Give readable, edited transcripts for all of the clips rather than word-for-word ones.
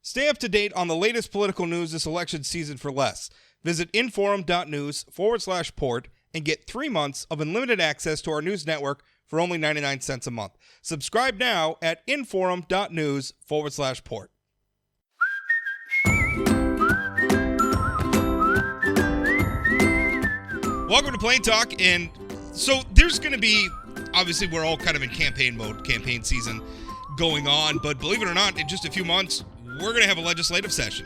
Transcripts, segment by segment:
Stay up to date on the latest political news this election season for less. Visit inforum.news/port and get 3 months of unlimited access to our news network for only 99 cents a month. Subscribe now at inforum.news/port. Welcome to Plain Talk. And so there's going to be, obviously we're all kind of in campaign mode, campaign season going on, but believe it or not, in just a few months, we're going to have a legislative session.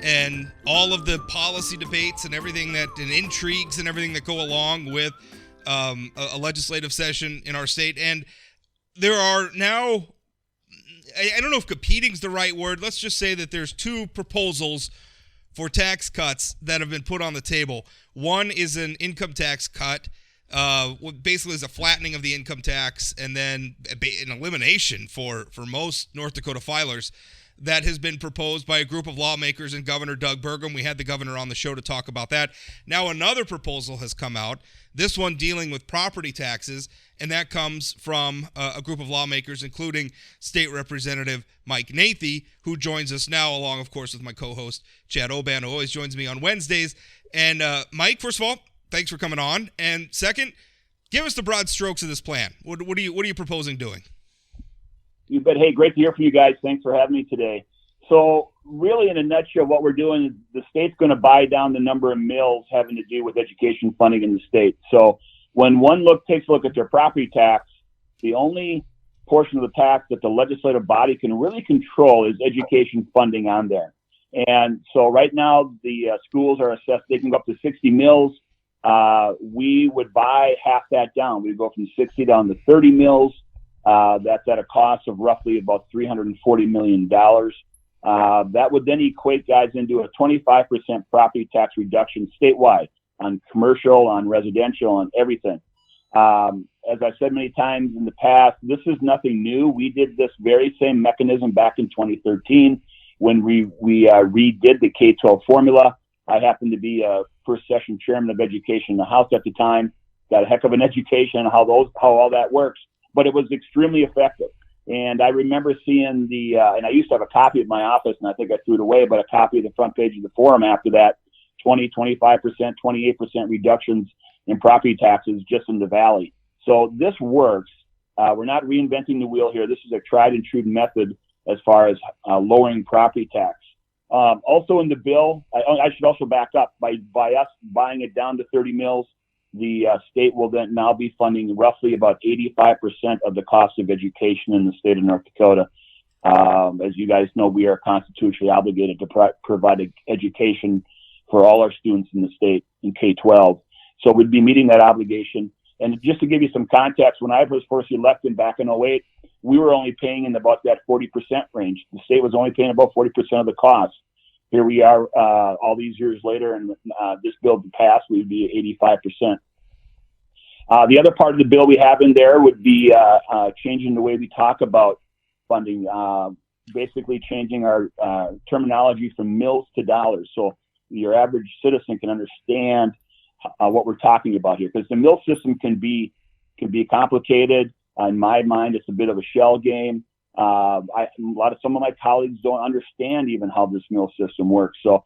And all of the policy debates and everything and intrigues and everything that go along with a legislative session in our state. And there are now, I don't know if competing is the right word. Let's just say that there's two proposals for tax cuts that have been put on the table. One is an income tax cut, basically is a flattening of the income tax, and then an elimination for most North Dakota filers. That has been proposed by a group of lawmakers and Governor Doug Burgum. We had the governor on the show to talk about that. Now another proposal has come out, this one dealing with property taxes, and that comes from a group of lawmakers, including State Representative Mike Nathy, who joins us now, along, of course, with my co-host Chad Oban, who always joins me on Wednesdays. And Mike, first of all, thanks for coming on. And second, give us the broad strokes of this plan. What are you proposing doing? You bet. Hey, great to hear from you guys. Thanks for having me today. So really, in a nutshell, what we're doing is the state's going to buy down the number of mills having to do with education funding in the state. So when one takes a look at their property tax, the only portion of the tax that the legislative body can really control is education funding on there. And so right now, the schools are assessed, they can go up to 60 mills. We would buy half that down. We'd go from 60 down to 30 mills. That's at a cost of roughly about $340 million. That would then equate, guys, into a 25% property tax reduction statewide on commercial, on residential, on everything. As I've said many times in the past, this is nothing new. We did this very same mechanism back in 2013 when we redid the K-12 formula. I happened to be a first session chairman of education in the House at the time. Got a heck of an education on how all that works. But it was extremely effective. And I remember seeing and I used to have a copy at my office, and I think I threw it away, but a copy of the front page of the Forum after that, 20, 25%, 28% reductions in property taxes just in the Valley. So this works. We're not reinventing the wheel here. This is a tried and true method as far as lowering property tax. Also in the bill, I should also back up, by us buying it down to 30 mills, the state will then now be funding roughly about 85% of the cost of education in the state of North Dakota. As you guys know, we are constitutionally obligated to provide education for all our students in the state in K-12. So we'd be meeting that obligation. And just to give you some context, when I was first elected back in 2008, we were only paying in about that 40% range. The state was only paying about 40% of the cost. Here we are all these years later, and this bill passed, we'd be 85%. The other part of the bill we have in there would be changing the way we talk about funding, basically changing our terminology from mills to dollars, so your average citizen can understand what we're talking about here. Because the mill system can be complicated. In my mind, it's a bit of a shell game. Some of my colleagues don't understand even how this mill system works. So,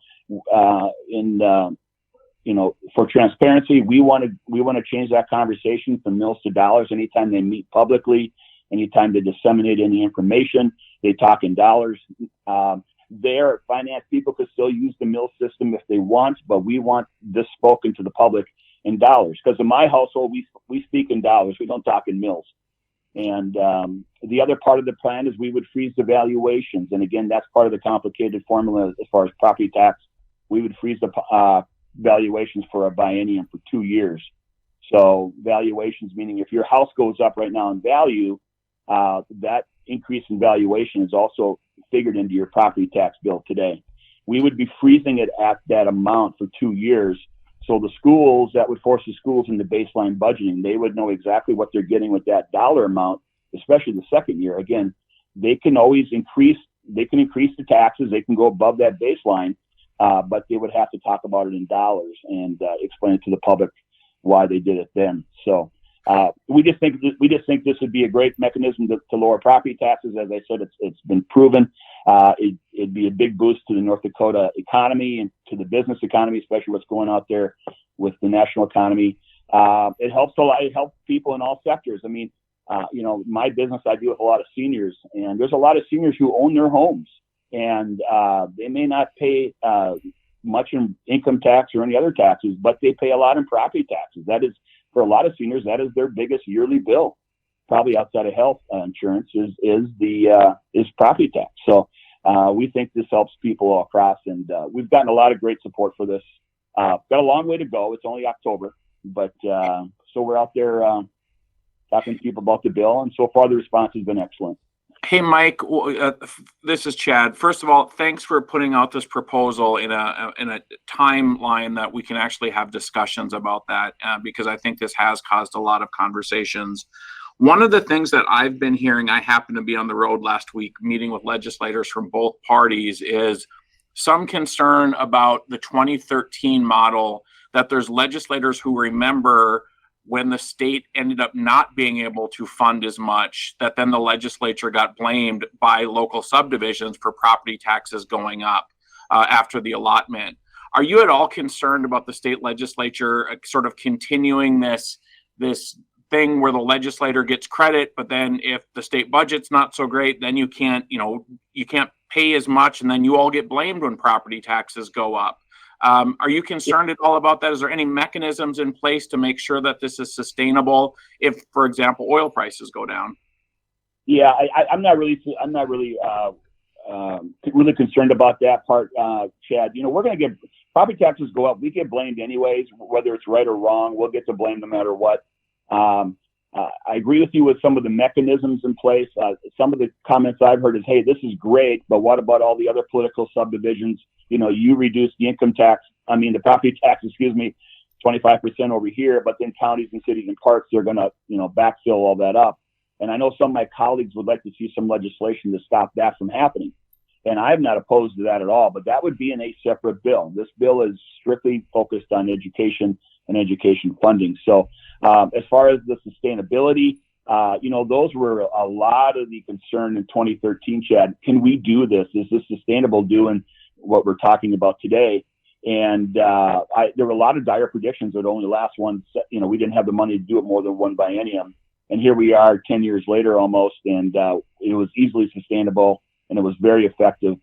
for transparency, we want to change that conversation from mills to dollars. Anytime they meet publicly, anytime they disseminate any information, they talk in dollars. Their finance people could still use the mill system if they want, but we want this spoken to the public in dollars. Because in my household, we speak in dollars. We don't talk in mills. And the other part of the plan is we would freeze the valuations. And again, that's part of the complicated formula as far as property tax. We would freeze the valuations for a biennium for 2 years. So valuations, meaning if your house goes up right now in value, that increase in valuation is also figured into your property tax bill today. We would be freezing it at that amount for 2 years. So the schools, that would force the schools into baseline budgeting. They would know exactly what they're getting with that dollar amount, especially the second year. Again, they can always increase the taxes. They can go above that baseline, but they would have to talk about it in dollars and explain it to the public why they did it then. So we just think this would be a great mechanism to lower property taxes. As I said, it's been proven. It'd be a big boost to the North Dakota economy and to the business economy, especially what's going out there with the national economy. It helps a lot. It helps people in all sectors. I mean, my business, I deal with a lot of seniors, and there's a lot of seniors who own their homes, and they may not pay much in income tax or any other taxes, but they pay a lot in property taxes. That is, for a lot of seniors, that is their biggest yearly bill, probably outside of health insurance, is property tax. So we think this helps people all across, and we've gotten a lot of great support for this. Got a long way to go. It's only October, but so we're out there talking to people about the bill, and so far the response has been excellent. Hey, Mike, this is Chad. First of all, thanks for putting out this proposal in a timeline that we can actually have discussions about that, because I think this has caused a lot of conversations. One of the things that I've been hearing, I happened to be on the road last week meeting with legislators from both parties, is some concern about the 2013 model, that there's legislators who remember when the state ended up not being able to fund as much, that then the legislature got blamed by local subdivisions for property taxes going up after the allotment. Are you at all concerned about the state legislature sort of continuing this thing where the legislator gets credit, but then if the state budget's not so great, then you can't pay as much, and then you all get blamed when property taxes go up? Are you concerned at all about that? Is there any mechanisms in place to make sure that this is sustainable if, for example, oil prices go down? Yeah, I'm not really concerned about that part, Chad. We're going to get property taxes go up. We get blamed anyways, whether it's right or wrong. We'll get to blame no matter what. I agree with you with some of the mechanisms in place. Some of the comments I've heard is, hey, this is great, but what about all the other political subdivisions? You reduce the the property tax, 25% over here, but then counties and cities and parks, they're going to, backfill all that up. And I know some of my colleagues would like to see some legislation to stop that from happening. And I'm not opposed to that at all, but that would be in a separate bill. This bill is strictly focused on education and education funding. So as far as the sustainability, those were a lot of the concern in 2013, Chad. Can we do this? Is this sustainable doing what we're talking about today? And there were a lot of dire predictions that only last one, we didn't have the money to do it more than one biennium. And here we are 10 years later almost, and it was easily sustainable and it was very effective.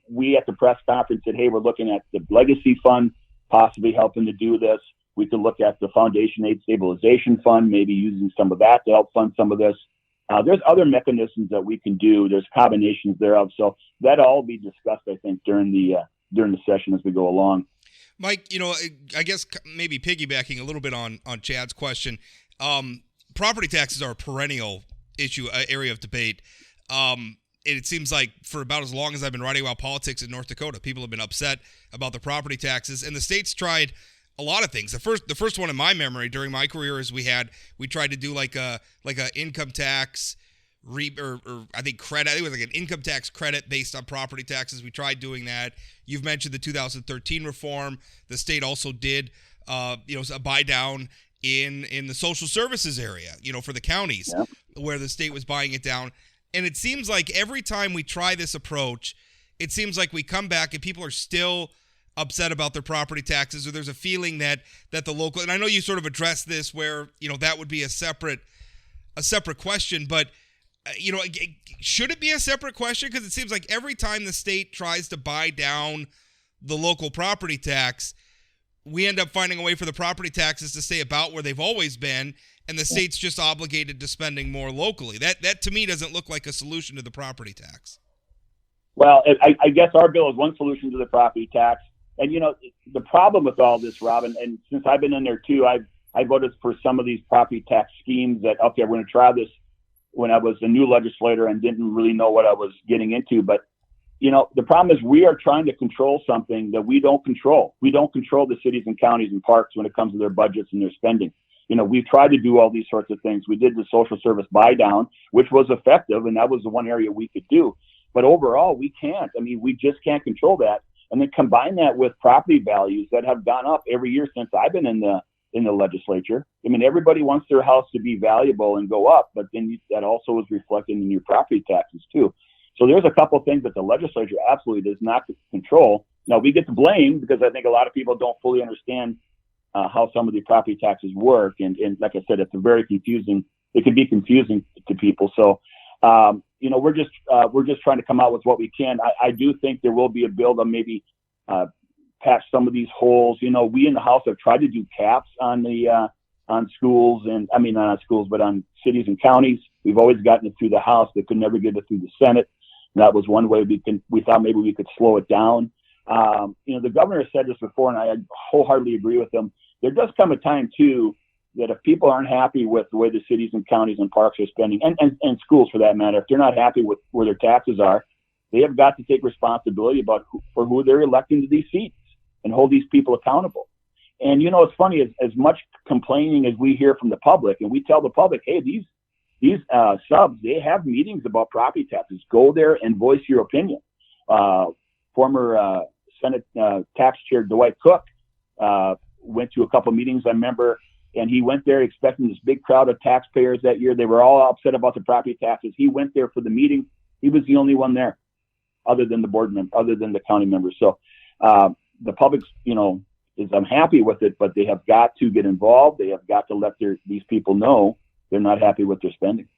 We at the press conference said, hey, we're looking at the legacy fund possibly helping to do this. We could look at the Foundation Aid Stabilization Fund, maybe using some of that to help fund some of this. There's other mechanisms that we can do. There's combinations thereof. So that'll all be discussed, I think, during the session as we go along. Mike, I guess maybe piggybacking a little bit on Chad's question, property taxes are a perennial issue, area of debate. It seems like for about as long as I've been writing about politics in North Dakota, people have been upset about the property taxes, and the state's tried a lot of things. The first one in my memory during my career is we tried to do like a income tax or I think credit. I think it was like an income tax credit based on property taxes. We tried doing that. You've mentioned the 2013 reform. The state also did a buy down in the social services area, for the counties, yep, where the state was buying it down. And it seems like every time we try this approach, it seems like we come back and people are still upset about their property taxes, or there's a feeling that the local, and I know you sort of addressed this where, that would be a separate question, but should it be a separate question? Because it seems like every time the state tries to buy down the local property tax, we end up finding a way for the property taxes to stay about where they've always been, and the state's just obligated to spending more locally. That to me doesn't look like a solution to the property tax. Well, I guess our bill is one solution to the property tax. And, the problem with all this, Robin, and since I've been in there too, I voted for some of these property tax schemes that, okay, we're going to try this when I was a new legislator and didn't really know what I was getting into. But, the problem is we are trying to control something that we don't control. We don't control the cities and counties and parks when it comes to their budgets and their spending. We've tried to do all these sorts of things. We did the social service buy down, which was effective, and that was the one area we could do. But overall, we can't. We just can't control that. And then combine that with property values that have gone up every year since I've been in the in the legislature. I mean, everybody wants their house to be valuable and go up, but then that also is reflected in your property taxes too. So there's a couple of things that the legislature absolutely does not control. Now, we get to blame because I think a lot of people don't fully understand how some of the property taxes work. And like I said, it's very confusing. It can be confusing to people. So, we're just trying to come out with what we can. I do think there will be a bill that maybe patch some of these holes. We in the House have tried to do caps on the on schools, and I mean not on schools, but on cities and counties. We've always gotten it through the House. They could never get it through the Senate. And that was one way we thought maybe we could slow it down. The governor said this before, and I wholeheartedly agree with him. There does come a time too that if people aren't happy with the way the cities and counties and parks are spending, and schools for that matter, if they're not happy with where their taxes are, they have got to take responsibility for who they're electing to these seats and hold these people accountable. And it's funny, as much complaining as we hear from the public, and we tell the public, hey, these subs, they have meetings about property taxes. Go there and voice your opinion. Former Senate Tax Chair Dwight Cook went to a couple meetings, I remember, and he went there expecting this big crowd of taxpayers that year. They were all upset about the property taxes. He went there for the meeting. He was the only one there, other than the board member, other than the county members. So the public, is unhappy with it, but they have got to get involved. They have got to let these people know they're not happy with their spending.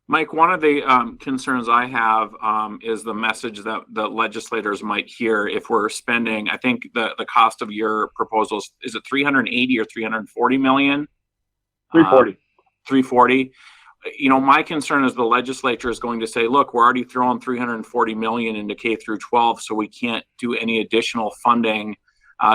Mike, one of the concerns I have is the message that the legislators might hear if we're spending. I think the cost of your proposals, is it 380 or 340 million? 340. 340. My concern is the legislature is going to say, look, we're already throwing 340 million into K through 12, so we can't do any additional funding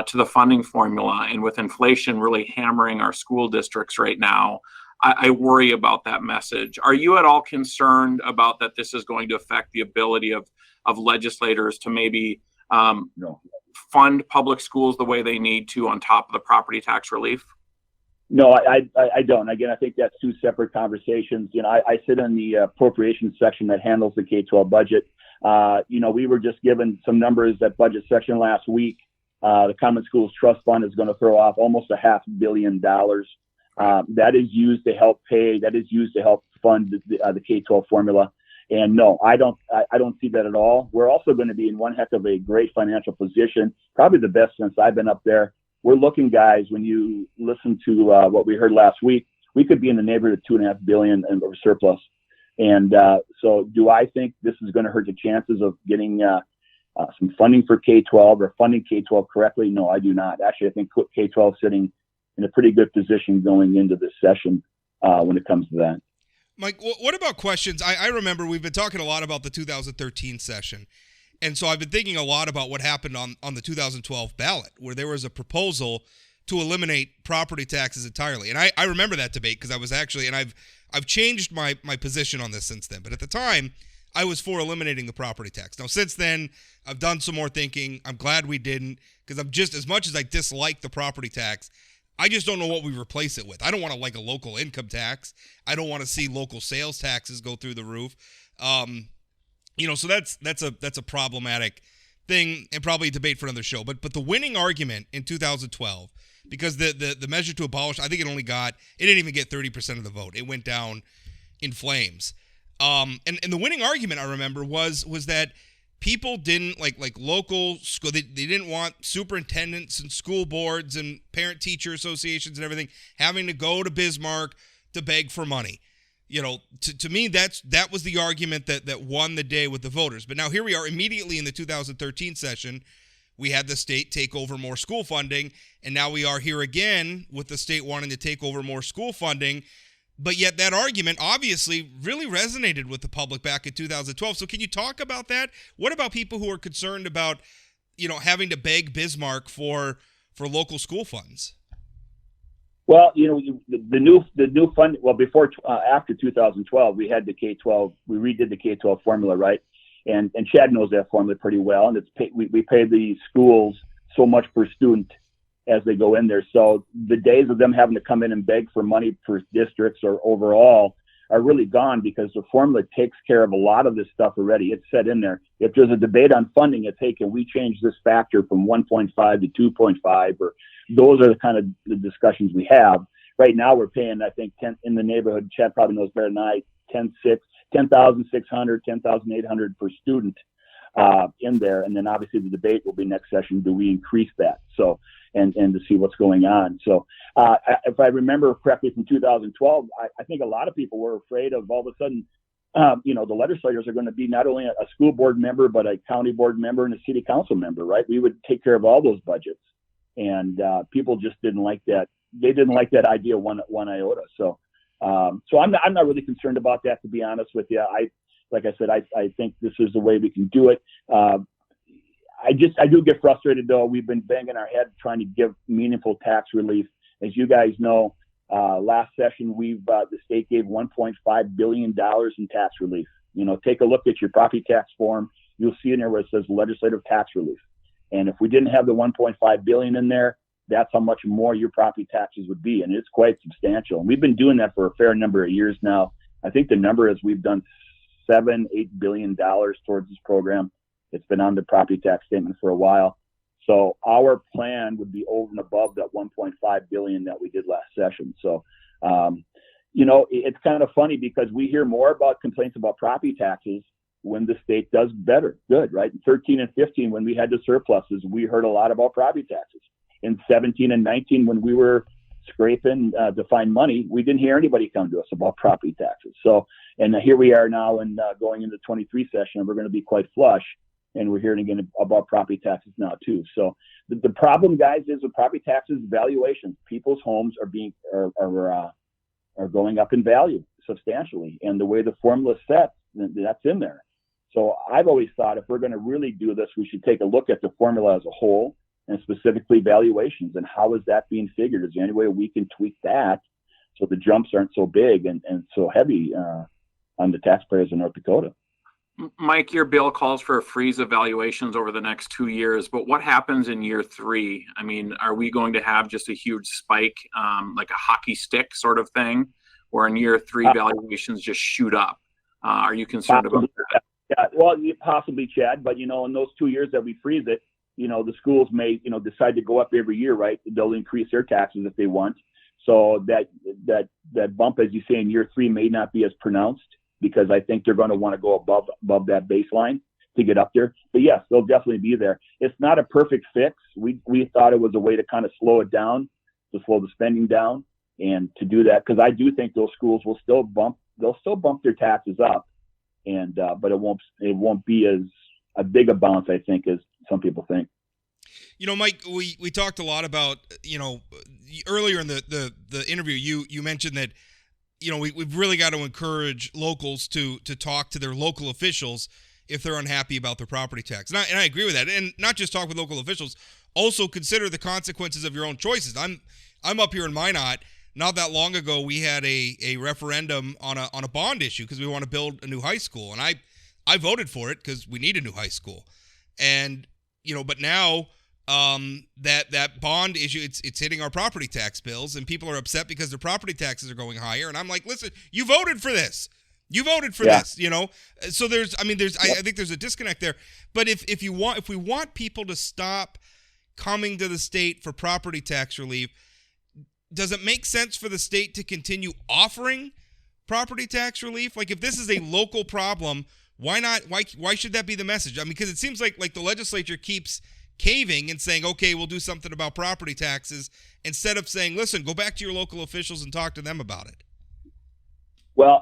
to the funding formula. And with inflation really hammering our school districts right now, I worry about that message. Are you at all concerned about that this is going to affect the ability of legislators to maybe No. fund public schools the way they need to on top of the property tax relief? No, I don't. Again, I think that's two separate conversations. I sit in the appropriations section that handles the K-12 budget. We were just given some numbers at budget section last week. The Common Schools Trust Fund is going to throw off almost $500 million. That is used to help fund the K-12 formula. And no, I don't see that at all. We're also going to be in one heck of a great financial position, probably the best since I've been up there. We're looking, guys, when you listen to what we heard last week, we could be in the neighborhood of $2.5 billion in surplus. And so do I think this is going to hurt the chances of getting some funding for K-12 or funding K-12 correctly? No, I do not. Actually, I think K-12 is sitting in a pretty good position going into this session when it comes to that. Mike, what about questions? I remember we've been talking a lot about the 2013 session. And so I've been thinking a lot about what happened on the 2012 ballot, where there was a proposal to eliminate property taxes entirely. And I remember that debate because I was actually, and I've changed my position on this since then. But at the time, I was for eliminating the property tax. Now, since then, I've done some more thinking. I'm glad we didn't, because I'm just, as much as I dislike the property tax, I just don't know what we replace it with. I don't want a local income tax. I don't want to see local sales taxes go through the roof. So that's a problematic thing and probably a debate for another show. But the winning argument in 2012, because the measure to abolish, I think it didn't even get 30% of the vote. It went down in flames. And the winning argument, I remember, was that people didn't like local school. They didn't want superintendents and school boards and parent-teacher associations and everything having to go to Bismarck to beg for money. To me, that was the argument that won the day with the voters. But now here we are immediately in the 2013 session. We had the state take over more school funding, and now we are here again with the state wanting to take over more school funding. But yet that argument obviously really resonated with the public back in 2012. So can you talk about that? What about people who are concerned about, having to beg Bismarck for local school funds? Well, the new fund. Well, after 2012, we had the K-12. We redid the K-12 formula, right? And Chad knows that formula pretty well. And we pay the schools so much per student as they go in there. So the days of them having to come in and beg for money for districts or overall are really gone, because the formula takes care of a lot of this stuff already. It's set in there. If there's a debate on funding, it's, hey, can we change this factor from 1.5 to 2.5, or those are the kind of the discussions we have. Right now, we're paying, I think, 10 in the neighborhood. Chad probably knows better than I. 10,600, 10,800 per student in there, and then obviously the debate will be next session. Do we increase that? So, and to see what's going on. So, if I remember correctly from 2012, I think a lot of people were afraid of all of a sudden, the legislators are going to be not only a school board member, but a county board member and a city council member, right? We would take care of all those budgets, and people just didn't like that. They didn't like that idea one iota. So I'm not really concerned about that, to be honest with you. Like I said, I think this is the way we can do it. I do get frustrated though. We've been banging our head trying to give meaningful tax relief. As you guys know, last session the state gave $1.5 billion in tax relief. Take a look at your property tax form. You'll see in there where it says legislative tax relief. And if we didn't have the $1.5 billion in there, that's how much more your property taxes would be. And it's quite substantial. And we've been doing that for a fair number of years now. I think the number is we've done $8 billion towards this program. It's been on the property tax statement for a while. So our plan would be over and above that $1.5 billion that we did last session. So, it's kind of funny because we hear more about complaints about property taxes when the state does good, right? In 13 and 15, when we had the surpluses, we heard a lot about property taxes. In 17 and 19, when we were scraping to find money, we didn't hear anybody come to us about property taxes. So, and here we are now and going into the 23 session, and we're going to be quite flush, and we're hearing again about property taxes now too. So the problem, guys, is with property taxes, valuations. People's homes are going up in value substantially, and the way the formula is set, that's in there. So I've always thought if we're going to really do this, we should take a look at the formula as a whole, and specifically valuations, and how is that being figured? Is there any way we can tweak that so the jumps aren't so big and so heavy on the taxpayers in North Dakota? Mike, your bill calls for a freeze of valuations over the next 2 years, but what happens in year 3? I mean, are we going to have just a huge spike, like a hockey stick sort of thing, or in year 3 valuations just shoot up? Are you concerned about that? Yeah, well, possibly, Chad, but in those 2 years that we freeze it, the schools may, decide to go up every year, right? They'll increase their taxes if they want. So that bump, as you say, in year 3 may not be as pronounced, because I think they're going to want to go above that baseline to get up there. But yes, they'll definitely be there. It's not a perfect fix. We thought it was a way to kind of slow it down, to slow the spending down, and to do that, because I do think those schools will still bump their taxes up, and but it won't be as a big a bounce, I think, as some people think. Mike, we talked a lot about, earlier in the interview, you mentioned that, we've really got to encourage locals to talk to their local officials if they're unhappy about their property tax. And I agree with that. And not just talk with local officials, also consider the consequences of your own choices. I'm up here in Minot. Not that long ago, we had a referendum on a bond issue because we want to build a new high school. And I voted for it because we need a new high school. And but now that bond issue, it's hitting our property tax bills, and people are upset because their property taxes are going higher. And I'm like, listen, you voted for this. You voted for this, So I think there's a disconnect there. But if we want people to stop coming to the state for property tax relief, does it make sense for the state to continue offering property tax relief? Like, if this is a local problem, why not? Why should that be the message? I mean, because it seems like the legislature keeps caving and saying, okay, we'll do something about property taxes, instead of saying, listen, go back to your local officials and talk to them about it. Well,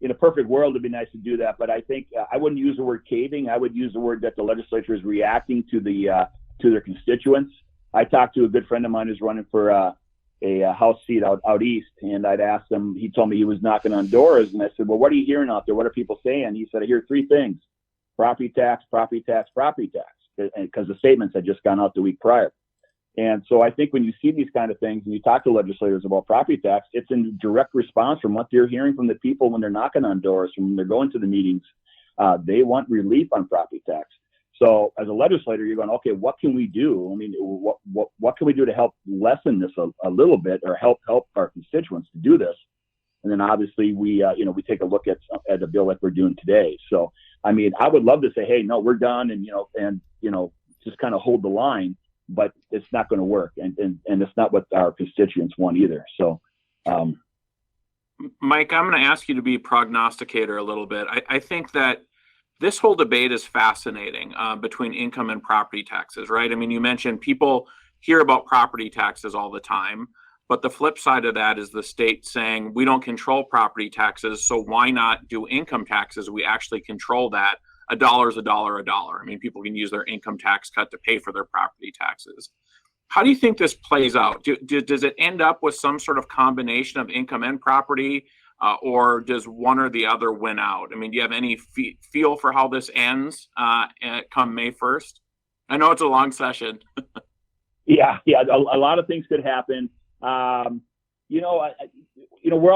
in a perfect world, it'd be nice to do that, but I think I wouldn't use the word caving. I would use the word that the legislature is reacting to to their constituents. I talked to a good friend of mine who's running for a House seat out east, and I'd asked him. He told me he was knocking on doors, and I said, well, what are you hearing out there? What are people saying? He said, I hear 3 things: property tax, property tax, property tax, because the statements had just gone out the week prior. And so I think when you see these kind of things and you talk to legislators about property tax, it's in direct response from what they're hearing from the people when they're knocking on doors, when they're going to the meetings. They want relief on property tax. So as a legislator, you're going, okay, what can we do? I mean, what can we do to help lessen this a little bit, or help our constituents to do this? And then obviously we take a look at a bill like we're doing today. So, I mean, I would love to say, hey, no, we're done. And, just kind of hold the line. but it's not going to work, and it's not what our constituents want either. So, Mike, I'm going to ask you to be a prognosticator a little bit. I think that this whole debate is fascinating between income and property taxes, right? I mean, you mentioned people hear about property taxes all the time, but the flip side of that is the state saying we don't control property taxes, so why not do income taxes? We actually control that. A dollar is a dollar, a dollar. I mean, people can use their income tax cut to pay for their property taxes. How do you think this plays out? Does it end up with some sort of combination of income and property, or does one or the other win out? I mean, do you have any feel for how this ends come May 1st? I know it's a long session. Yeah, a lot of things could happen. We're all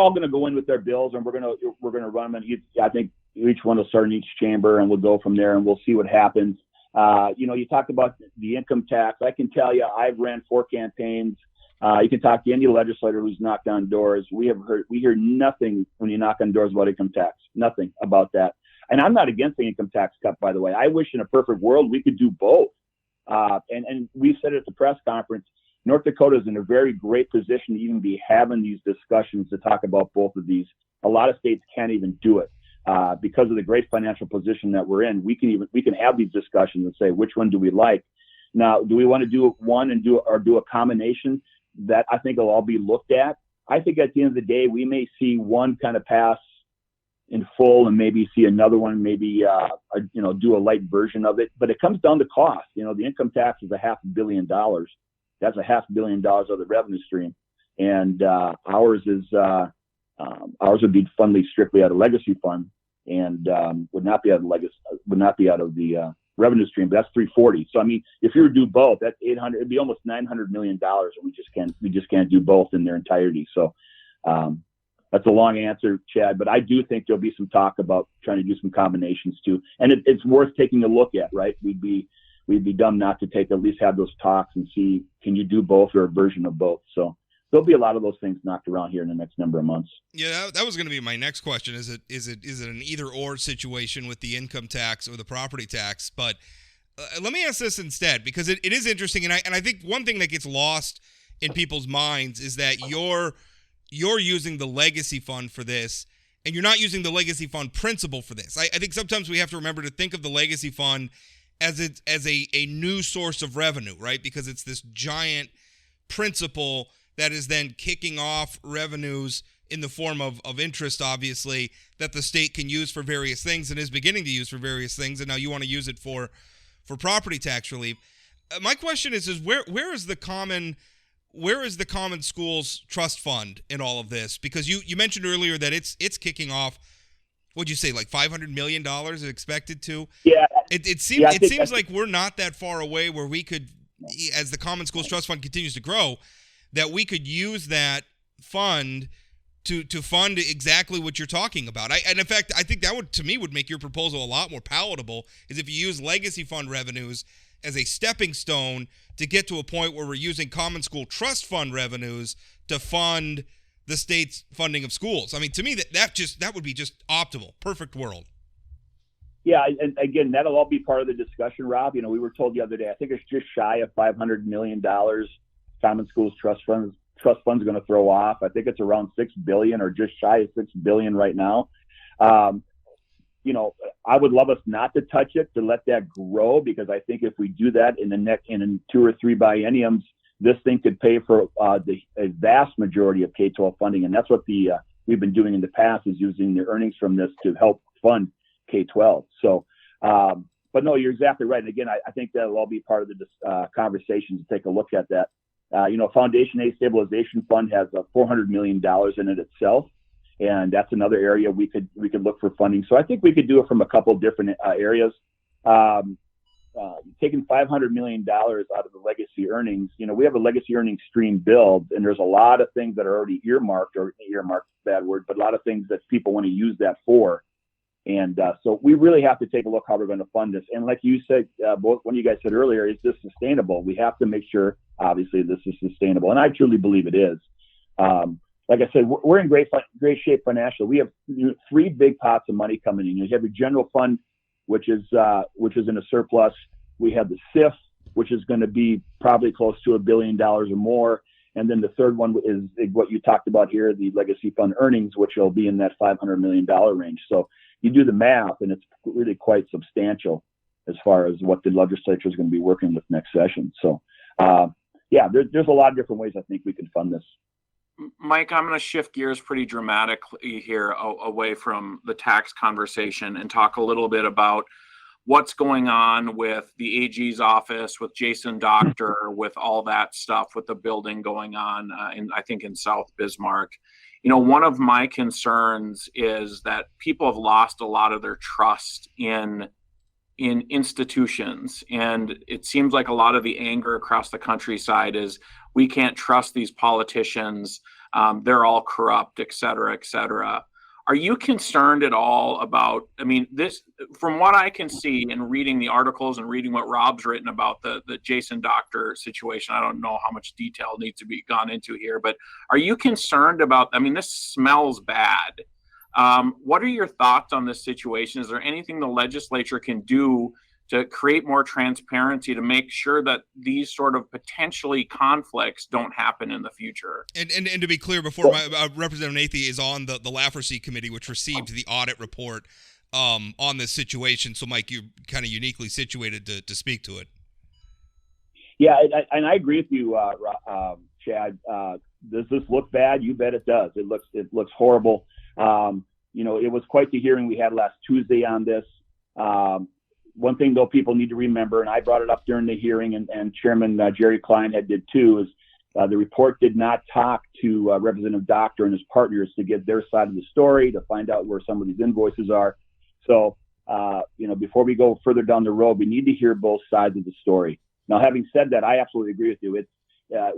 going to go in with their bills, and we're going to run them. And I think each one will start in each chamber, and we'll go from there, and we'll see what happens. You talked about the income tax. I can tell you, I've ran 4 campaigns. You can talk to any legislator who's knocked on doors. We hear nothing when you knock on doors about income tax. Nothing about that. And I'm not against the income tax cut, by the way. I wish in a perfect world we could do both. And we said it at the press conference, North Dakota is in a very great position to even be having these discussions to talk about both of these. A lot of states can't even do it. Because of the great financial position that we're in, we can have these discussions and say, which one do we like? Now, do we want to do one and do a combination? That I think will all be looked at. I think at the end of the day, we may see one kind of pass in full and maybe see another one, maybe, do a light version of it, but it comes down to cost. The income tax is $500 million. That's $500 million of the revenue stream. And, ours would be funded strictly out of legacy fund and, would not be out of the revenue stream, but that's 340. So, I mean, if you were to do both, that's 800, it'd be almost $900 million. And we just can't do both in their entirety. So, that's a long answer, Chad, but I do think there'll be some talk about trying to do some combinations too. And it's worth taking a look at, right? We'd be dumb not to at least have those talks and see, can you do both or a version of both? So there'll be a lot of those things knocked around here in the next number of months. Yeah, that was going to be my next question. Is it an either or situation with the income tax or the property tax? But let me ask this instead, because it is interesting. And I think one thing that gets lost in people's minds is that you're using the legacy fund for this, and you're not using the legacy fund principle for this. I think sometimes we have to remember to think of the legacy fund as a new source of revenue, right? Because it's this giant principle that is then kicking off revenues in the form of interest, obviously, that the state can use for various things and is beginning to use for various things, and now you want to use it for property tax relief. My question is where is the common schools trust fund in all of this? Because you mentioned earlier that it's kicking off, what'd you say, like $500 million is expected to? Yeah. It seems like we're not that far away where we could, as the Common Schools Trust Fund continues to grow, that we could use that fund to fund exactly what you're talking about. And in fact, I think that would make your proposal a lot more palatable, is if you use legacy fund revenues as a stepping stone to get to a point where we're using Common School Trust Fund revenues to fund the state's funding of schools. I mean, to me, that would be just optimal, perfect world. Yeah, and again, that'll all be part of the discussion, Rob. We were told the other day, I think it's just shy of $500 million Common Schools Trust Fund's going to throw off. I think it's around $6 billion or just shy of $6 billion right now. I would love us not to touch it, to let that grow, because I think if we do that in 2 or 3 bienniums, this thing could pay for a vast majority of K-12 funding, and that's what we've been doing in the past, is using the earnings from this to help fund K-12. So, but no, you're exactly right. And again, I think that'll all be part of the conversation to take a look at that. Foundation A Stabilization Fund has $400 million in it itself, and that's another area we could look for funding. So I think we could do it from a couple different areas. Taking $500 million out of the legacy earnings, we have a legacy earnings stream build, and there's a lot of things that are already earmarked bad word, but a lot of things that people want to use that for. And so we really have to take a look how we're going to fund this. And like you said, both when you guys said earlier, is this sustainable? We have to make sure, obviously, this is sustainable. And I truly believe it is. Like I said, we're in great shape financially. We have 3 big pots of money coming in. You have the general fund, which is in a surplus. We have the SIF, which is going to be probably close to $1 billion or more. And then the third one is what you talked about here, the legacy fund earnings, which will be in that $500 million range. So you do the math, and it's really quite substantial as far as what the legislature is going to be working with next session. So, there's a lot of different ways I think we can fund this. Mike, I'm going to shift gears pretty dramatically here away from the tax conversation and talk a little bit about what's going on with the AG's office, with Jason Doctor, with all that stuff, with the building going on I think in South Bismarck. One of my concerns is that people have lost a lot of their trust in institutions. And it seems like a lot of the anger across the countryside is we can't trust these politicians. They're all corrupt, et cetera, et cetera. Are you concerned at all about, this, from what I can see in reading the articles and reading what Rob's written about the Jason Doctor situation, I don't know how much detail needs to be gone into here, but are you concerned about, this smells bad. What are your thoughts on this situation? Is there anything the legislature can do to create more transparency to make sure that these sort of potentially conflicts don't happen in the future? And to be clear, before Representative Nathy is on the Lafferty committee, which received the audit report on this situation. So, Mike, you're kind of uniquely situated to speak to it. Yeah, and I agree with you, Chad. Does this look bad? You bet it does. It looks horrible. It was quite the hearing we had last Tuesday on this. One thing, though, people need to remember, and I brought it up during the hearing, and Chairman Jerry Kleinhead did too, is the report did not talk to Representative Doctor and his partners to get their side of the story, to find out where some of these invoices are. So, before we go further down the road, we need to hear both sides of the story. Now, having said that, I absolutely agree with you.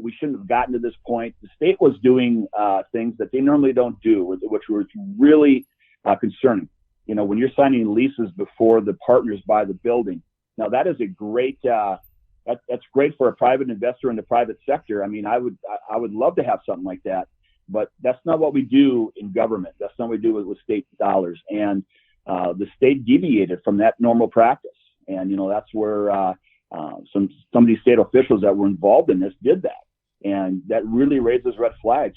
We shouldn't have gotten to this point. The state was doing things that they normally don't do, which was really concerning. When you're signing leases before the partners buy the building. Now, that is a great, that's great for a private investor in the private sector. I would love to have something like that, but that's not what we do in government. That's not what we do with state dollars. And the state deviated from that normal practice. And, that's where some of these state officials that were involved in this did that. And that really raises red flags.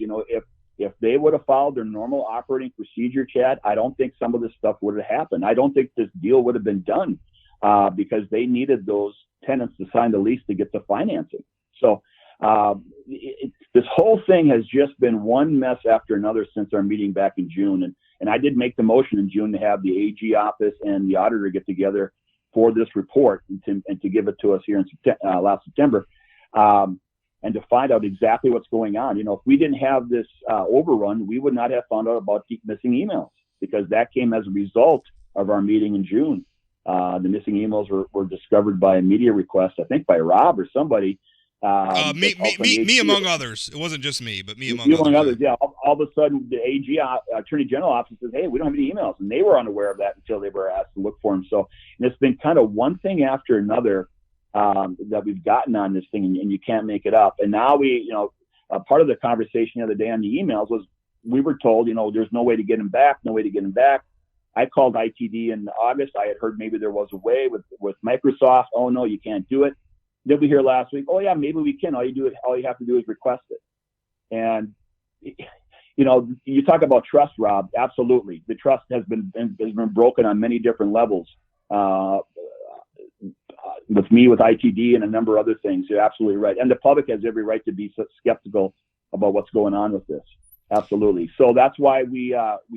If they would have followed their normal operating procedure, Chad, I don't think some of this stuff would have happened. I don't think this deal would have been done because they needed those tenants to sign the lease to get the financing. So this whole thing has just been one mess after another since our meeting back in June. And I did make the motion in June to have the AG office and the auditor get together for this report and to give it to us here in last September. And to find out exactly what's going on. If we didn't have this overrun, we would not have found out about missing emails, because that came as a result of our meeting in June. The missing emails were discovered by a media request, I think by Rob or somebody. Me among others. It wasn't just me, but me among others. Yeah. All of a sudden, the AG Attorney General office says, "Hey, we don't have any emails," and they were unaware of that until they were asked to look for them. So it's been kind of one thing after another that we've gotten on this thing, and you can't make it up. And now part of the conversation the other day on the emails was we were told, there's no way to get them back, I called ITD in August. I had heard maybe there was a way with Microsoft. Oh no, you can't do it. Then we hear last week, oh yeah, maybe we can. All you have to do is request it. And you talk about trust, Rob. Absolutely, the trust has been broken on many different levels. With me, with ITD, and a number of other things. You're absolutely right. And the public has every right to be skeptical about what's going on with this. Absolutely. So that's why we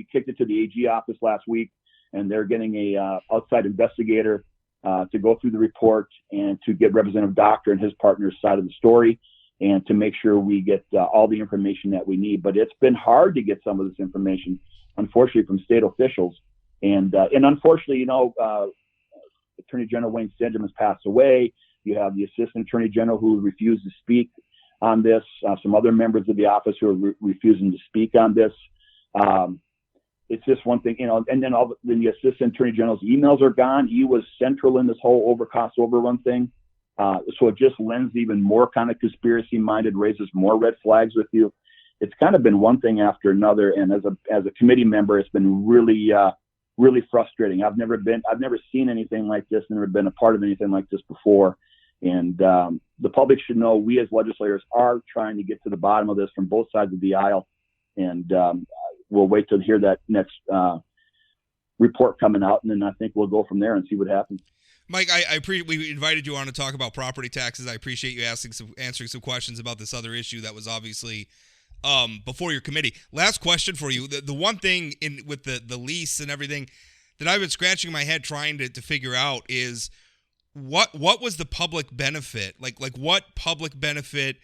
kicked it to the AG office last week, and they're getting a outside investigator to go through the report and to get Representative Doctor and his partner's side of the story, and to make sure we get all the information that we need. But it's been hard to get some of this information, unfortunately, from state officials. And unfortunately, Attorney General Wayne Stedham has passed away. You have the Assistant Attorney General who refused to speak on this. Some other members of the office who are refusing to speak on this. It's just one thing, and then the Assistant Attorney General's emails are gone. He was central in this whole cost overrun thing. So it just lends even more kind of conspiracy-minded, raises more red flags with you. It's kind of been one thing after another. And as a committee member, it's been really frustrating. I've never seen anything like this, never been a part of anything like this before. And the public should know we as legislators are trying to get to the bottom of this from both sides of the aisle. And we'll wait to hear that next report coming out, and then I think we'll go from there and see what happens. Mike, I appreciate we invited you on to talk about property taxes. I appreciate you answering some questions about this other issue that was obviously before your committee. Last question for you: the one thing with the lease and everything that I've been scratching my head trying to figure out is what was the public benefit? Like what public benefit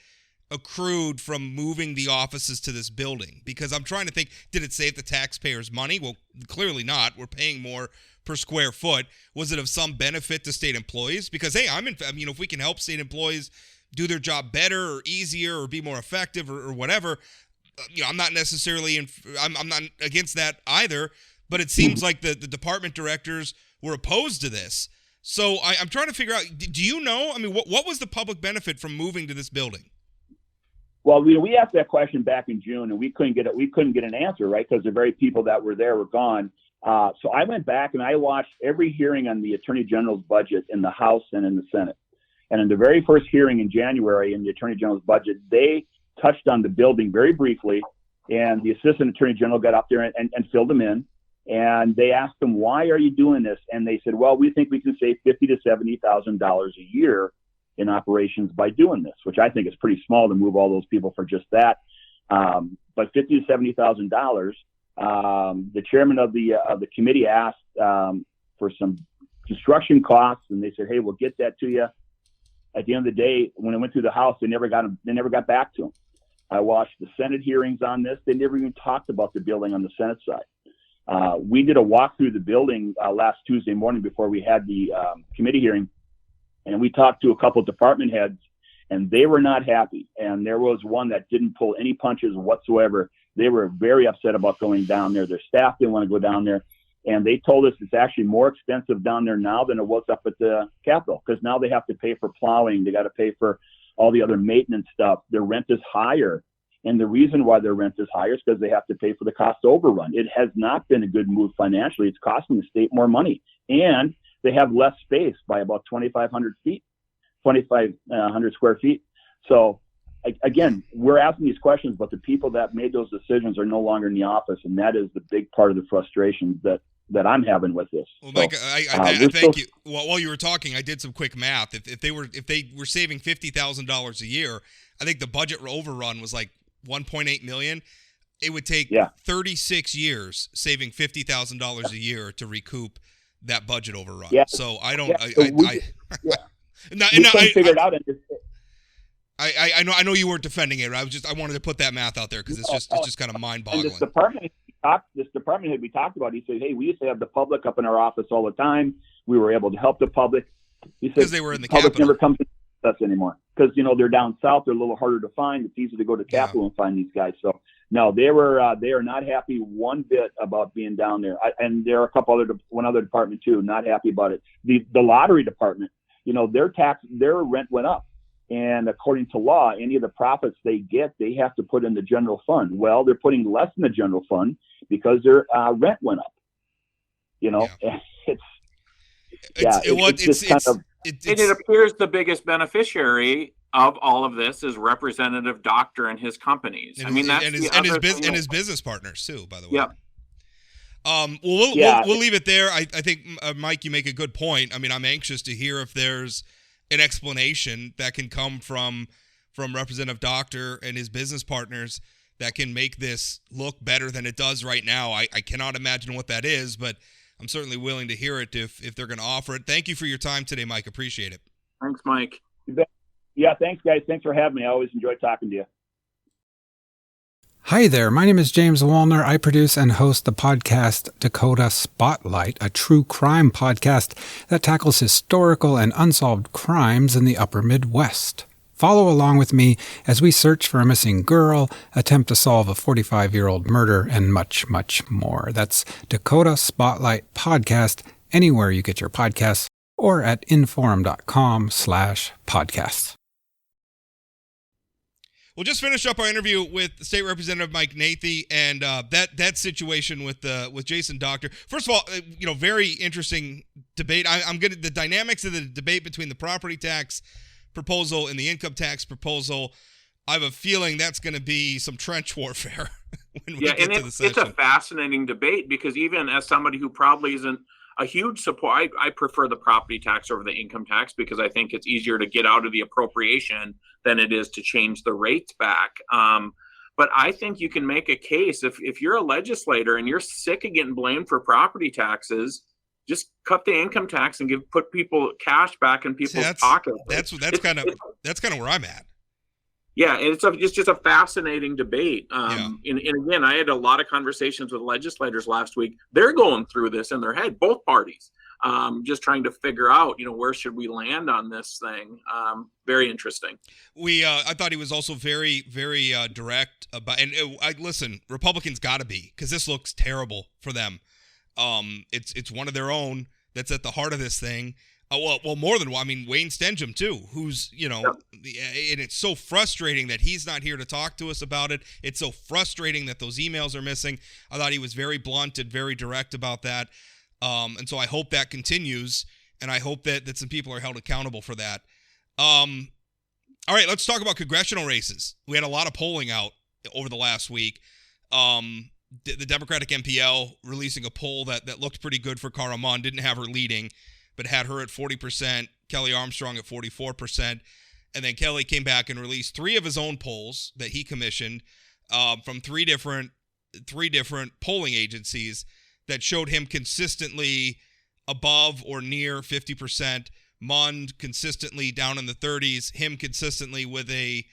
accrued from moving the offices to this building? Because I'm trying to think, did it save the taxpayers money? Well, clearly not. We're paying more per square foot. Was it of some benefit to state employees? Because hey, if we can help state employees do their job better or easier or be more effective or whatever, I'm not necessarily I'm not against that either. But it seems like the department directors were opposed to this. So I'm trying to figure out. Do you know? I mean, what was the public benefit from moving to this building? Well, we asked that question back in June, and we couldn't get an answer, right? Because the very people that were there were gone. So I went back and I watched every hearing on the Attorney General's budget in the House and in the Senate. And in the very first hearing in January in the Attorney General's budget, they touched on the building very briefly, and the Assistant Attorney General got up there and filled them in. And they asked them, "Why are you doing this?" And they said, "Well, we think we can save $50,000 to $70,000 a year in operations by doing this," which I think is pretty small to move all those people for just that. But $50,000 to $70,000. The chairman of the committee asked for some construction costs, and they said, "Hey, we'll get that to you." At the end of the day, when it went through the House, they never got back to them. I watched the Senate hearings on this; they never even talked about the building on the Senate side. We did a walk through the building last Tuesday morning before we had the committee hearing, and we talked to a couple of department heads, and they were not happy. And there was one that didn't pull any punches whatsoever. They were very upset about going down there. Their staff didn't want to go down there. And they told us it's actually more expensive down there now than it was up at the Capitol, because now they have to pay for plowing. They got to pay for all the other maintenance stuff. Their rent is higher. And the reason why their rent is higher is because they have to pay for the cost overrun. It has not been a good move financially. It's costing the state more money. And they have less space by about 2,500 square feet. So again, we're asking these questions, but the people that made those decisions are no longer in the office. And that is the big part of the frustration that I'm having with this. Well, Mike, I thank you. Well, while you were talking, I did some quick math. If they were saving $50,000 a year, I think the budget overrun was like $1.8 million. It would take 36 years saving $50,000 a year to recoup that budget overrun. Yeah. So I don't. We couldn't figure it out. I know you weren't defending it. I wanted to put that math out there because it's just kind of mind-boggling. And this department head we talked about, he said, "Hey, we used to have the public up in our office all the time. We were able to help the public." He said, because they were in the public Capitol. Never comes to us anymore because they're down south. They're a little harder to find. It's easy to go to Capitol and find these guys. So no, they are not happy one bit about being down there. And there are one other department too, not happy about it. The lottery department, their rent went up. And according to law, any of the profits they get, they have to put in the general fund. Well, they're putting less in the general fund because their rent went up. It appears the biggest beneficiary of all of this is Representative Doctor and his companies. His business partners too, by the way. Yeah. We'll leave it there. I think Mike, you make a good point. I mean, I'm anxious to hear if there's an explanation that can come from Representative Doctor and his business partners that can make this look better than it does right now. I cannot imagine what that is, but I'm certainly willing to hear it if they're going to offer it. Thank you for your time today, Mike. Appreciate it. Thanks, Mike. Yeah, thanks, guys. Thanks for having me. I always enjoy talking to you. Hi there, my name is James Wallner. I produce and host the podcast Dakota Spotlight, a true crime podcast that tackles historical and unsolved crimes in the upper Midwest. Follow along with me as we search for a missing girl, attempt to solve a 45-year-old murder, and much, much more. That's Dakota Spotlight Podcast, anywhere you get your podcasts, or at inforum.com/podcasts. We'll just finish up our interview with State Representative Mike Nathy and that situation with Jason Doctor. First of all, very interesting debate. The dynamics of the debate between the property tax proposal and the income tax proposal. I have a feeling that's going to be some trench warfare when we get to the session. It's a fascinating debate because even as somebody who probably isn't a huge support, I prefer the property tax over the income tax because I think it's easier to get out of the appropriation than it is to change the rates back. But I think you can make a case if you're a legislator and you're sick of getting blamed for property taxes, just cut the income tax and put people cash back in people's pockets. That's kind of where I'm at. Yeah, and it's just a fascinating debate. And again, I had a lot of conversations with legislators last week. They're going through this in their head, both parties, just trying to figure out, where should we land on this thing. Very interesting. I thought he was also very, very direct about. And listen, Republicans got to be, because this looks terrible for them. It's one of their own that's at the heart of this thing. Well, more than one. I mean, Wayne Stenhjem too, who's, and it's so frustrating that he's not here to talk to us about it. It's so frustrating that those emails are missing. I thought he was very blunt and very direct about that. And so I hope that continues, and I hope that some people are held accountable for that. All right, let's talk about congressional races. We had a lot of polling out over the last week. The Democratic MPL releasing a poll that looked pretty good for Cara Munn, didn't have her leading, but had her at 40%, Kelly Armstrong at 44%. And then Kelly came back and released 3 of his own polls that he commissioned from three different polling agencies that showed him consistently above or near 50%, Munn consistently down in the 30s, him consistently with a,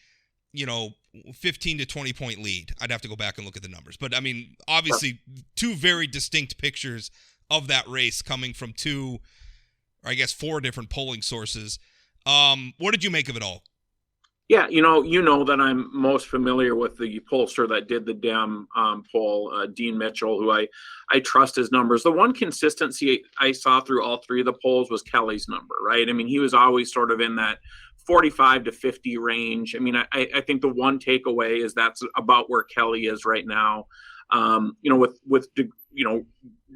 15 to 20 point lead. I'd have to go back and look at the numbers. But, I mean, obviously 2 very distinct pictures of that race coming from 4 different polling sources. What did you make of it all? Yeah, you know that I'm most familiar with the pollster that did the Dem poll, Dean Mitchell, who I trust his numbers. The one consistency I saw through all 3 of the polls was Kelly's number, right? I mean, he was always sort of in that 45 to 50 range. I mean, I think the one takeaway is that's about where Kelly is right now. With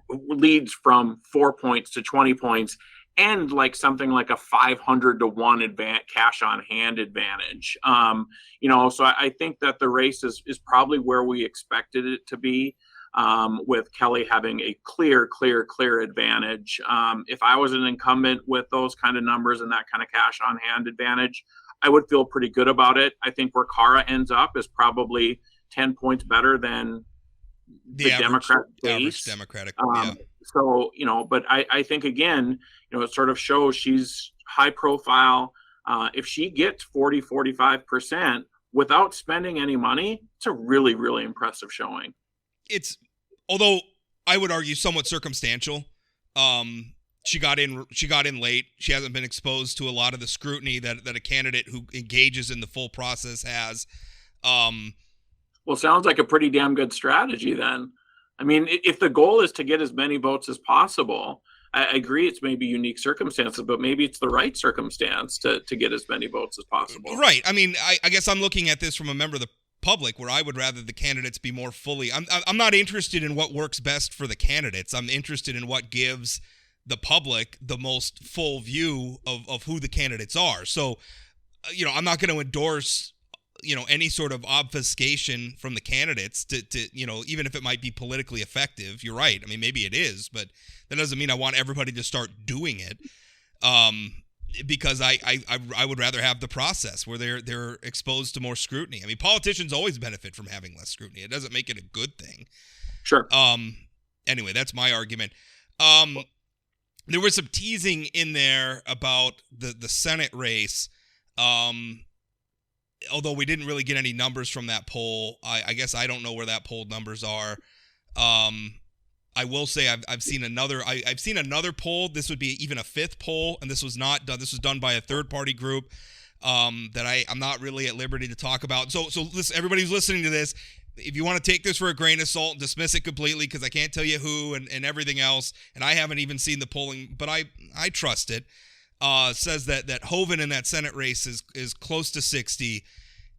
leads from 4 points to 20 points. And like something like a 500 to 1 cash on hand advantage. So I think that the race is probably where we expected it to be, with Kelly having a clear advantage. If I was an incumbent with those kind of numbers and that kind of cash on hand advantage, I would feel pretty good about it. I think where Cara ends up is probably 10 points better than the average Democratic. So, but I think, again, it sort of shows she's high profile. If she gets 45% without spending any money, it's a really, really impressive showing. Although I would argue somewhat circumstantial. She got in late. She hasn't been exposed to a lot of the scrutiny that a candidate who engages in the full process has. Well, sounds like a pretty damn good strategy then. I mean, if the goal is to get as many votes as possible, I agree it's maybe unique circumstances, but maybe it's the right circumstance to get as many votes as possible. Right. I mean, I guess I'm looking at this from a member of the public where I would rather the candidates be more fully. I'm not interested in what works best for the candidates. I'm interested in what gives the public the most full view of who the candidates are. So, I'm not going to endorse any sort of obfuscation from the candidates to even if it might be politically effective. You're right. I mean, maybe it is, but that doesn't mean I want everybody to start doing it. Because I would rather have the process where they're exposed to more scrutiny. I mean, politicians always benefit from having less scrutiny. It doesn't make it a good thing. Sure. Anyway, that's my argument. There was some teasing in there about the Senate race. Although we didn't really get any numbers from that poll, I guess I don't know where that poll numbers are. I will say I've seen another poll. This would be even a 5th poll, and this was not done. This was done by a third-party group that I'm not really at liberty to talk about. So listen, everybody who's listening to this, if you want to take this for a grain of salt and dismiss it completely, because I can't tell you who and everything else, and I haven't even seen the polling, but I trust it. Says that Hoeven in that Senate race is close to 60,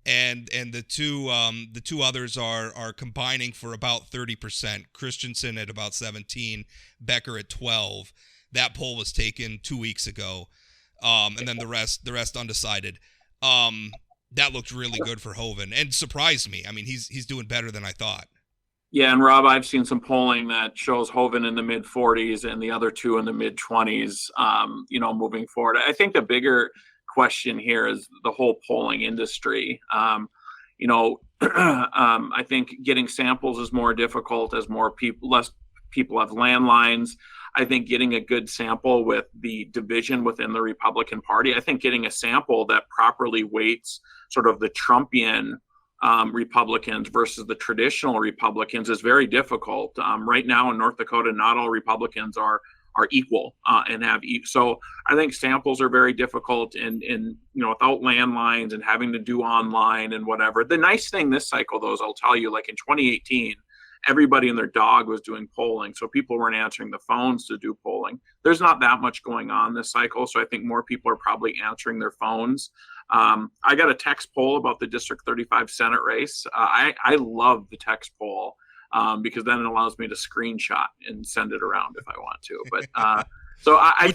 and the two others are combining for about 30%. Christensen at about 17, Becker at 12. That poll was taken 2 weeks ago. and then the rest undecided. That looked really good for Hoeven and surprised me. I mean, he's doing better than I thought. Yeah, and Rob, I've seen some polling that shows Hoeven in the mid 40s and the other two in the mid 20s. Moving forward, I think the bigger question here is the whole polling industry. I think getting samples is more difficult as less people have landlines. I think getting a good sample with the division within the Republican Party, I think getting a sample that properly weights sort of the Trumpian Republicans versus the traditional Republicans is very difficult. Right now in North Dakota, not all Republicans are equal and have so I think samples are very difficult and without landlines and having to do online and whatever. The nice thing this cycle though is I'll tell you, like in 2018, everybody and their dog was doing polling, so people weren't answering the phones to do polling. There's not that much going on this cycle, so I think more people are probably answering their phones. I got a text poll about the District 35 Senate race. I love the text poll because then it allows me to screenshot and send it around if I want to. But so I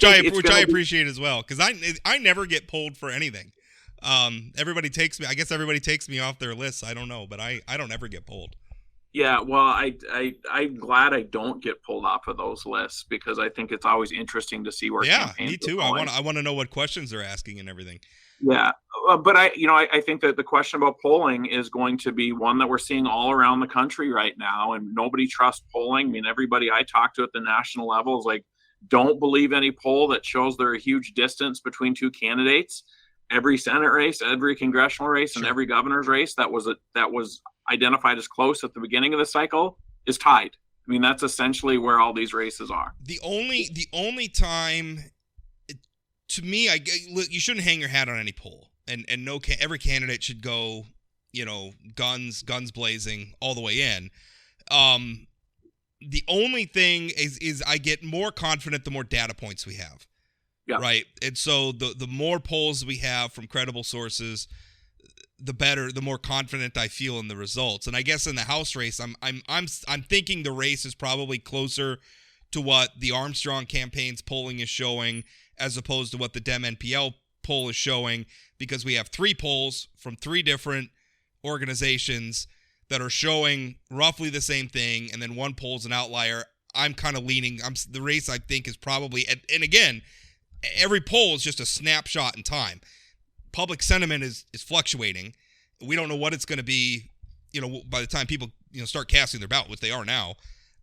appreciate as well, because I never get polled for anything. Everybody takes me. I guess everybody takes me off their lists. I don't know, but I don't ever get polled. Yeah, well, I'm glad I don't get pulled off of those lists because I think it's always interesting to see where campaigns me too. I want to know what questions they're asking and everything. Yeah, but I think that the question about polling is going to be one that we're seeing all around the country right now, and nobody trusts polling. I mean, everybody I talk to at the national level is like, don't believe any poll that shows there a huge distance between two candidates. Every Senate race, every congressional race, and every governor's race that was identified as close at the beginning of the cycle is tied. I mean, that's essentially where all these races are. The only time, to me, you shouldn't hang your hat on any poll, and every candidate should go, guns blazing all the way in. The only thing is I get more confident the more data points we have. Yeah. Right. And so the more polls we have from credible sources, the better, the more confident I feel in the results. And I guess in the House race, I'm thinking the race is probably closer to what the Armstrong campaign's polling is showing as opposed to what the Dem NPL poll is showing, because we have 3 polls from 3 different organizations that are showing roughly the same thing, and then one poll's an outlier. I'm kind of leaning. The race I think is probably, and again, every poll is just a snapshot in time. Public sentiment is fluctuating. We don't know what it's going to be, by the time people, start casting their ballot, which they are now.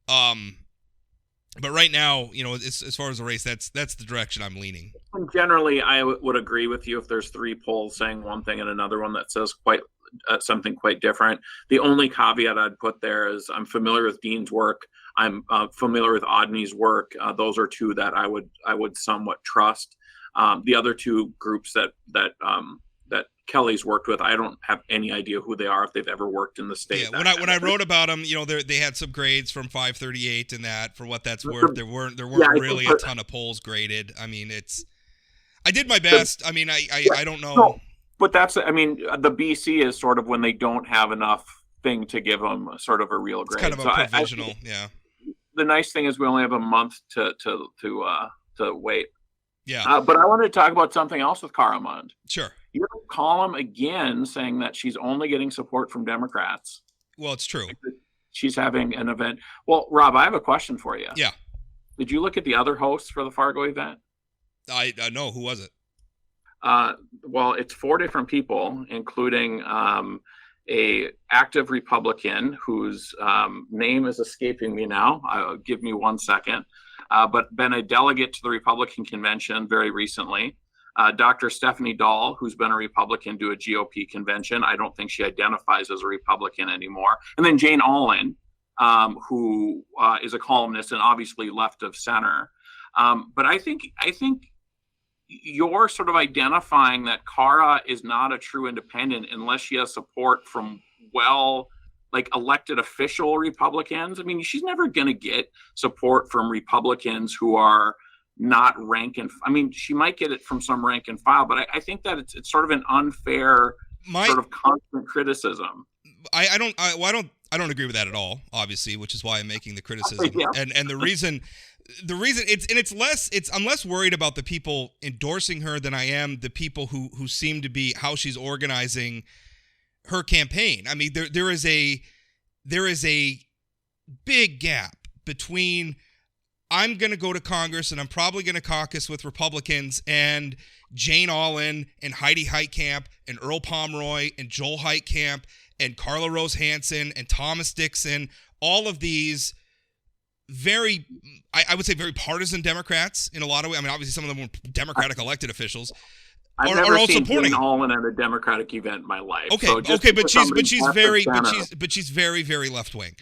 But right now, as far as the race, that's the direction I'm leaning. Generally, I would agree with you if there's 3 polls saying one thing and another one that says something quite different. The only caveat I'd put there is I'm familiar with Dean's work. I'm familiar with Odney's work. Those are 2 that I would somewhat trust. The other 2 groups that Kelly's worked with, I don't have any idea who they are, if they've ever worked in the state. Yeah, when I wrote about them, they had some grades from 538 and that, for what that's worth. There weren't really a ton of polls graded. I mean, I did my best. I mean, I don't know. No, but the BC is sort of when they don't have enough thing to give them sort of a real grade. It's kind of a provisional, yeah. The nice thing is we only have a month to wait. Yeah. But I wanted to talk about something else with Caramond. Sure. Your column again saying that she's only getting support from Democrats. Well, it's true. She's having an event. Well, Rob, I have a question for you. Yeah. Did you look at the other hosts for the Fargo event? I know. Who was it? Well, it's 4 different people, including a active Republican whose name is escaping me now. Give me 1 second. But been a delegate to the Republican convention very recently. Dr. Stephanie Dahl, who's been a Republican to a GOP convention. I don't think she identifies as a Republican anymore. And then Jane Allen, who is a columnist and obviously left of center. But I think you're sort of identifying that Cara is not a true independent unless she has support from elected official Republicans. I mean, she's never going to get support from Republicans who are not rank and. I mean, she might get it from some rank and file, but I think that it's sort of an unfair sort of constant criticism. I I don't agree with that at all, obviously, which is why I'm making the criticism. Yeah. And the reason I'm less worried about the people endorsing her than I am the people who seem to be how she's organizing her campaign. I mean, there is a big gap between I'm going to go to Congress and I'm probably going to caucus with Republicans and Jane Allen and Heidi Heitkamp and Earl Pomeroy and Joel Heitkamp and Carla Rose Hansen and Thomas Dixon, all of these very, I would say very partisan Democrats in a lot of ways. I mean, obviously some of them were Democratic elected officials. I've never seen Jane Allen at a Democratic event in my life. Okay, so but she's very, very left wing.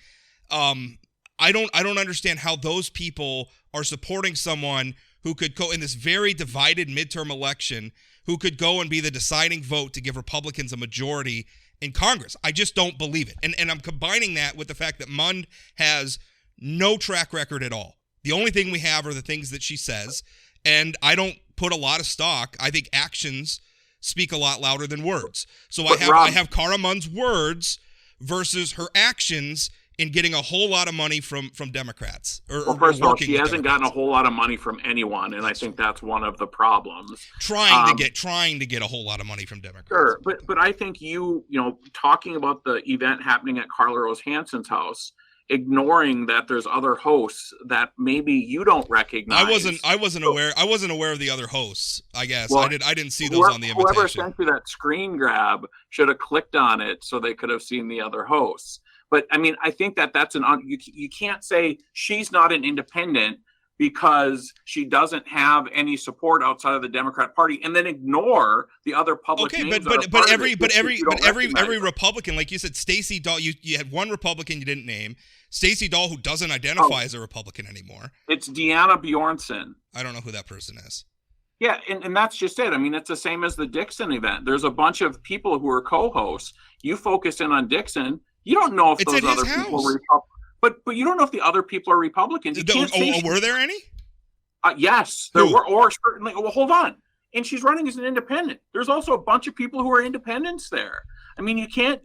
I don't understand how those people are supporting someone who could go in this very divided midterm election, who could go and be the deciding vote to give Republicans a majority in Congress. I just don't believe it. And I'm combining that with the fact that Mund has no track record at all. The only thing we have are the things that she says, and I don't put a lot of stock. I think actions speak a lot louder than words. So I have Cara Mund's words versus her actions in getting a whole lot of money from Democrats. First of all, she hasn't gotten a whole lot of money from anyone, and I think that's one of the problems. Trying to get a whole lot of money from Democrats. Sure, but I think you talking about the event happening at Carla Rose Hansen's house, ignoring that there's other hosts that maybe you don't recognize. I wasn't aware of the other hosts. I guess I didn't see those on the invitation. Whoever sent you that screen grab should have clicked on it so they could have seen the other hosts. But I mean, I think that's you can't say she's not an independent because she doesn't have any support outside of the Democrat Party, and then ignore the other public names. Okay, but every Republican, like you said, Stacey Dahl, you had one Republican you didn't name, Stacey Dahl, who doesn't identify as a Republican anymore. It's Deanna Bjornson. I don't know who that person is. Yeah, and that's just it. I mean, it's the same as the Dixon event. There's a bunch of people who are co-hosts. You focus in on Dixon. You don't know if those other people were Republicans. But you don't know if the other people are Republicans. Were there any? Yes, there were, or certainly. Well, hold on. And she's running as an independent. There's also a bunch of people who are independents there. I mean, you can't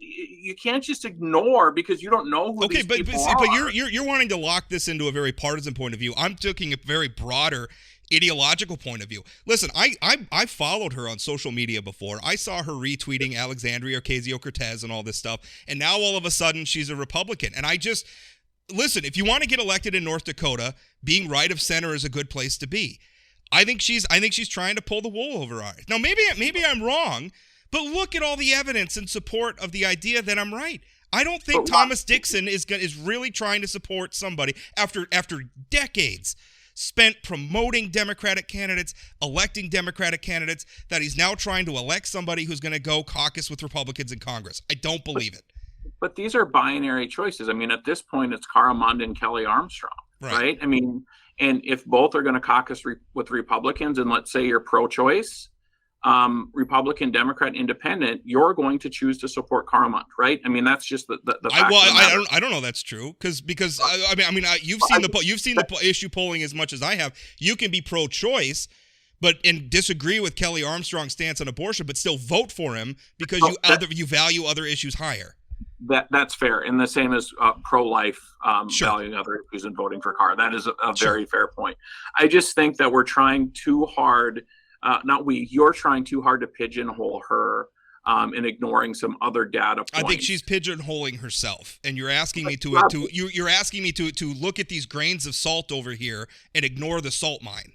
just ignore because you don't know who these people are. But you're wanting to lock this into a very partisan point of view. I'm taking a very broader ideological point of view. Listen, I followed her on social media before. I saw her retweeting Alexandria Ocasio-Cortez and all this stuff, and now all of a sudden she's a Republican. And listen, if you want to get elected in North Dakota, being right of center is a good place to be. I think she's trying to pull the wool over our eyes. Now maybe I'm wrong, but look at all the evidence in support of the idea that I'm right. I don't think Thomas Dixon is really trying to support somebody after decades spent promoting Democratic candidates, electing Democratic candidates, that he's now trying to elect somebody who's going to go caucus with Republicans in Congress. I don't believe it. But these are binary choices. I mean, at this point, it's Cara Mund and Kelly Armstrong, right? I mean, and if both are going to caucus with Republicans, and let's say you're pro-choice, Republican, Democrat, Independent, you're going to choose to support Cara Mund, right? I mean, that's just the fact. I don't know that's true because you've seen the issue polling as much as I have. You can be pro-choice, and disagree with Kelly Armstrong's stance on abortion, but still vote for him because you value other issues higher. That's fair, and the same as pro-life, valuing other issues and voting for Cara. That is a very fair point. I just think that we're trying too hard. You're trying too hard to pigeonhole her and ignoring some other data points. I think she's pigeonholing herself, and you're asking me to look at these grains of salt over here and ignore the salt mine.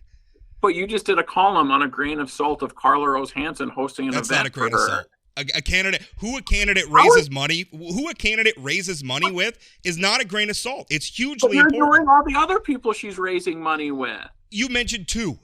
But you just did a column on a grain of salt of Carla Rose Hansen hosting an event. That's not a grain of salt. A candidate raises money with is not a grain of salt. It's hugely important. You're ignoring all the other people she's raising money with. You mentioned two.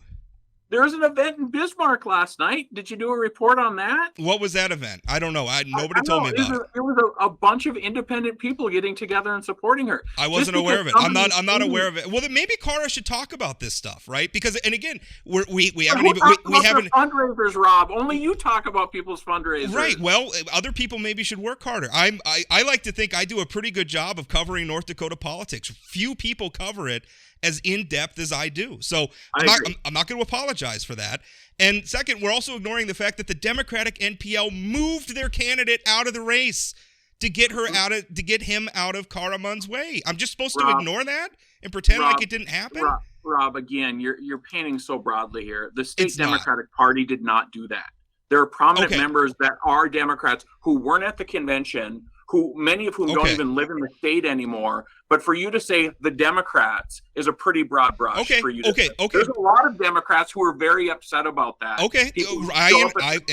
There was an event in Bismarck last night. Did you do a report on that? What was that event? I don't know. Nobody told me about it. It was a bunch of independent people getting together and supporting her. I wasn't aware of it. I'm not aware of it. Well, then maybe Cara should talk about this stuff, right? Because, and again, we haven't fundraisers, Rob. Only you talk about people's fundraisers, right? Well, other people maybe should work harder. I like to think I do a pretty good job of covering North Dakota politics. Few people cover it as in-depth as I do. So I'm not going to apologize for that. And second, we're also ignoring the fact that the Democratic NPL moved their candidate out of the race to get him out of Cara Munn's way. I'm just supposed to Rob, ignore that and pretend like it didn't happen? Rob, again, you're painting so broadly here. The state It's not. Democratic Party did not do that. There are prominent members that are Democrats who weren't at the convention, who many of whom don't even live in the state anymore. But for you to say the Democrats is a pretty broad brush for you to say. There's a lot of Democrats who are very upset about that.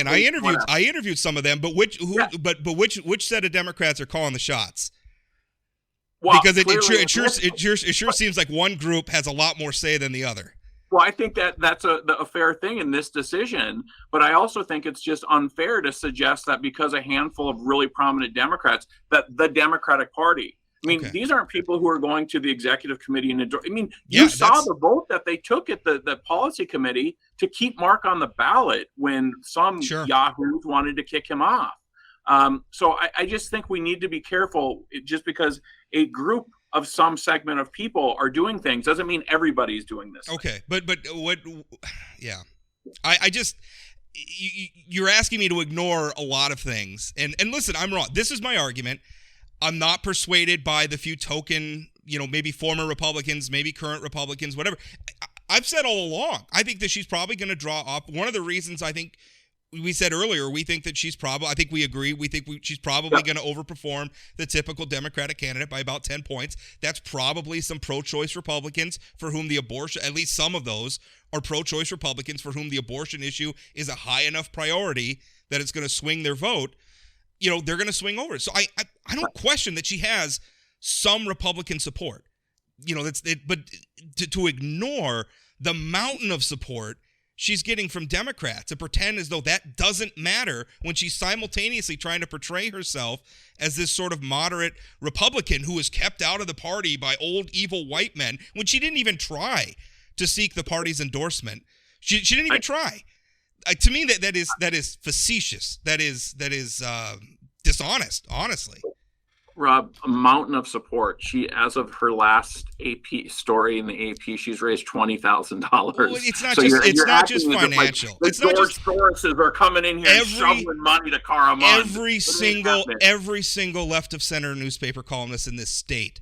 I interviewed some of them, but which set of Democrats are calling the shots? Well, because it sure seems like one group has a lot more say than the other. Well, I think that's a fair thing in this decision, but I also think it's just unfair to suggest that because a handful of really prominent Democrats, that the Democratic Party. I mean, these aren't people who are going to the executive committee and you saw the vote that they took at the policy committee to keep Mark on the ballot when some yahoos wanted to kick him off. So I just think we need to be careful. Just because a group of some segment of people are doing things doesn't mean everybody's doing this. Okay, but what? Yeah, I just you're asking me to ignore a lot of things, and listen, I'm wrong. This is my argument. I'm not persuaded by the few token, maybe former Republicans, maybe current Republicans, whatever. I've said all along, I think that she's probably going to draw up. One of the reasons I think. We said earlier, we think that she's probably, I think we agree, she's probably going to overperform the typical Democratic candidate by about 10 points. That's probably some pro-choice Republicans for whom the abortion, at least some of those, are pro-choice Republicans for whom the abortion issue is a high enough priority that it's going to swing their vote. They're going to swing over. So I don't question that she has some Republican support. But to ignore the mountain of support she's getting from Democrats and pretend as though that doesn't matter when she's simultaneously trying to portray herself as this sort of moderate Republican who is kept out of the party by old evil white men when she didn't even try to seek the party's endorsement. She didn't even try. To me, that is facetious. That is dishonest, honestly. Rob, a mountain of support. She, as of her last AP story in the AP, she's raised $20,000. Well, it's not just financial. It's not just Soroses are coming in here and shoveling money to Cara Munn. Every single left of center newspaper columnist in this state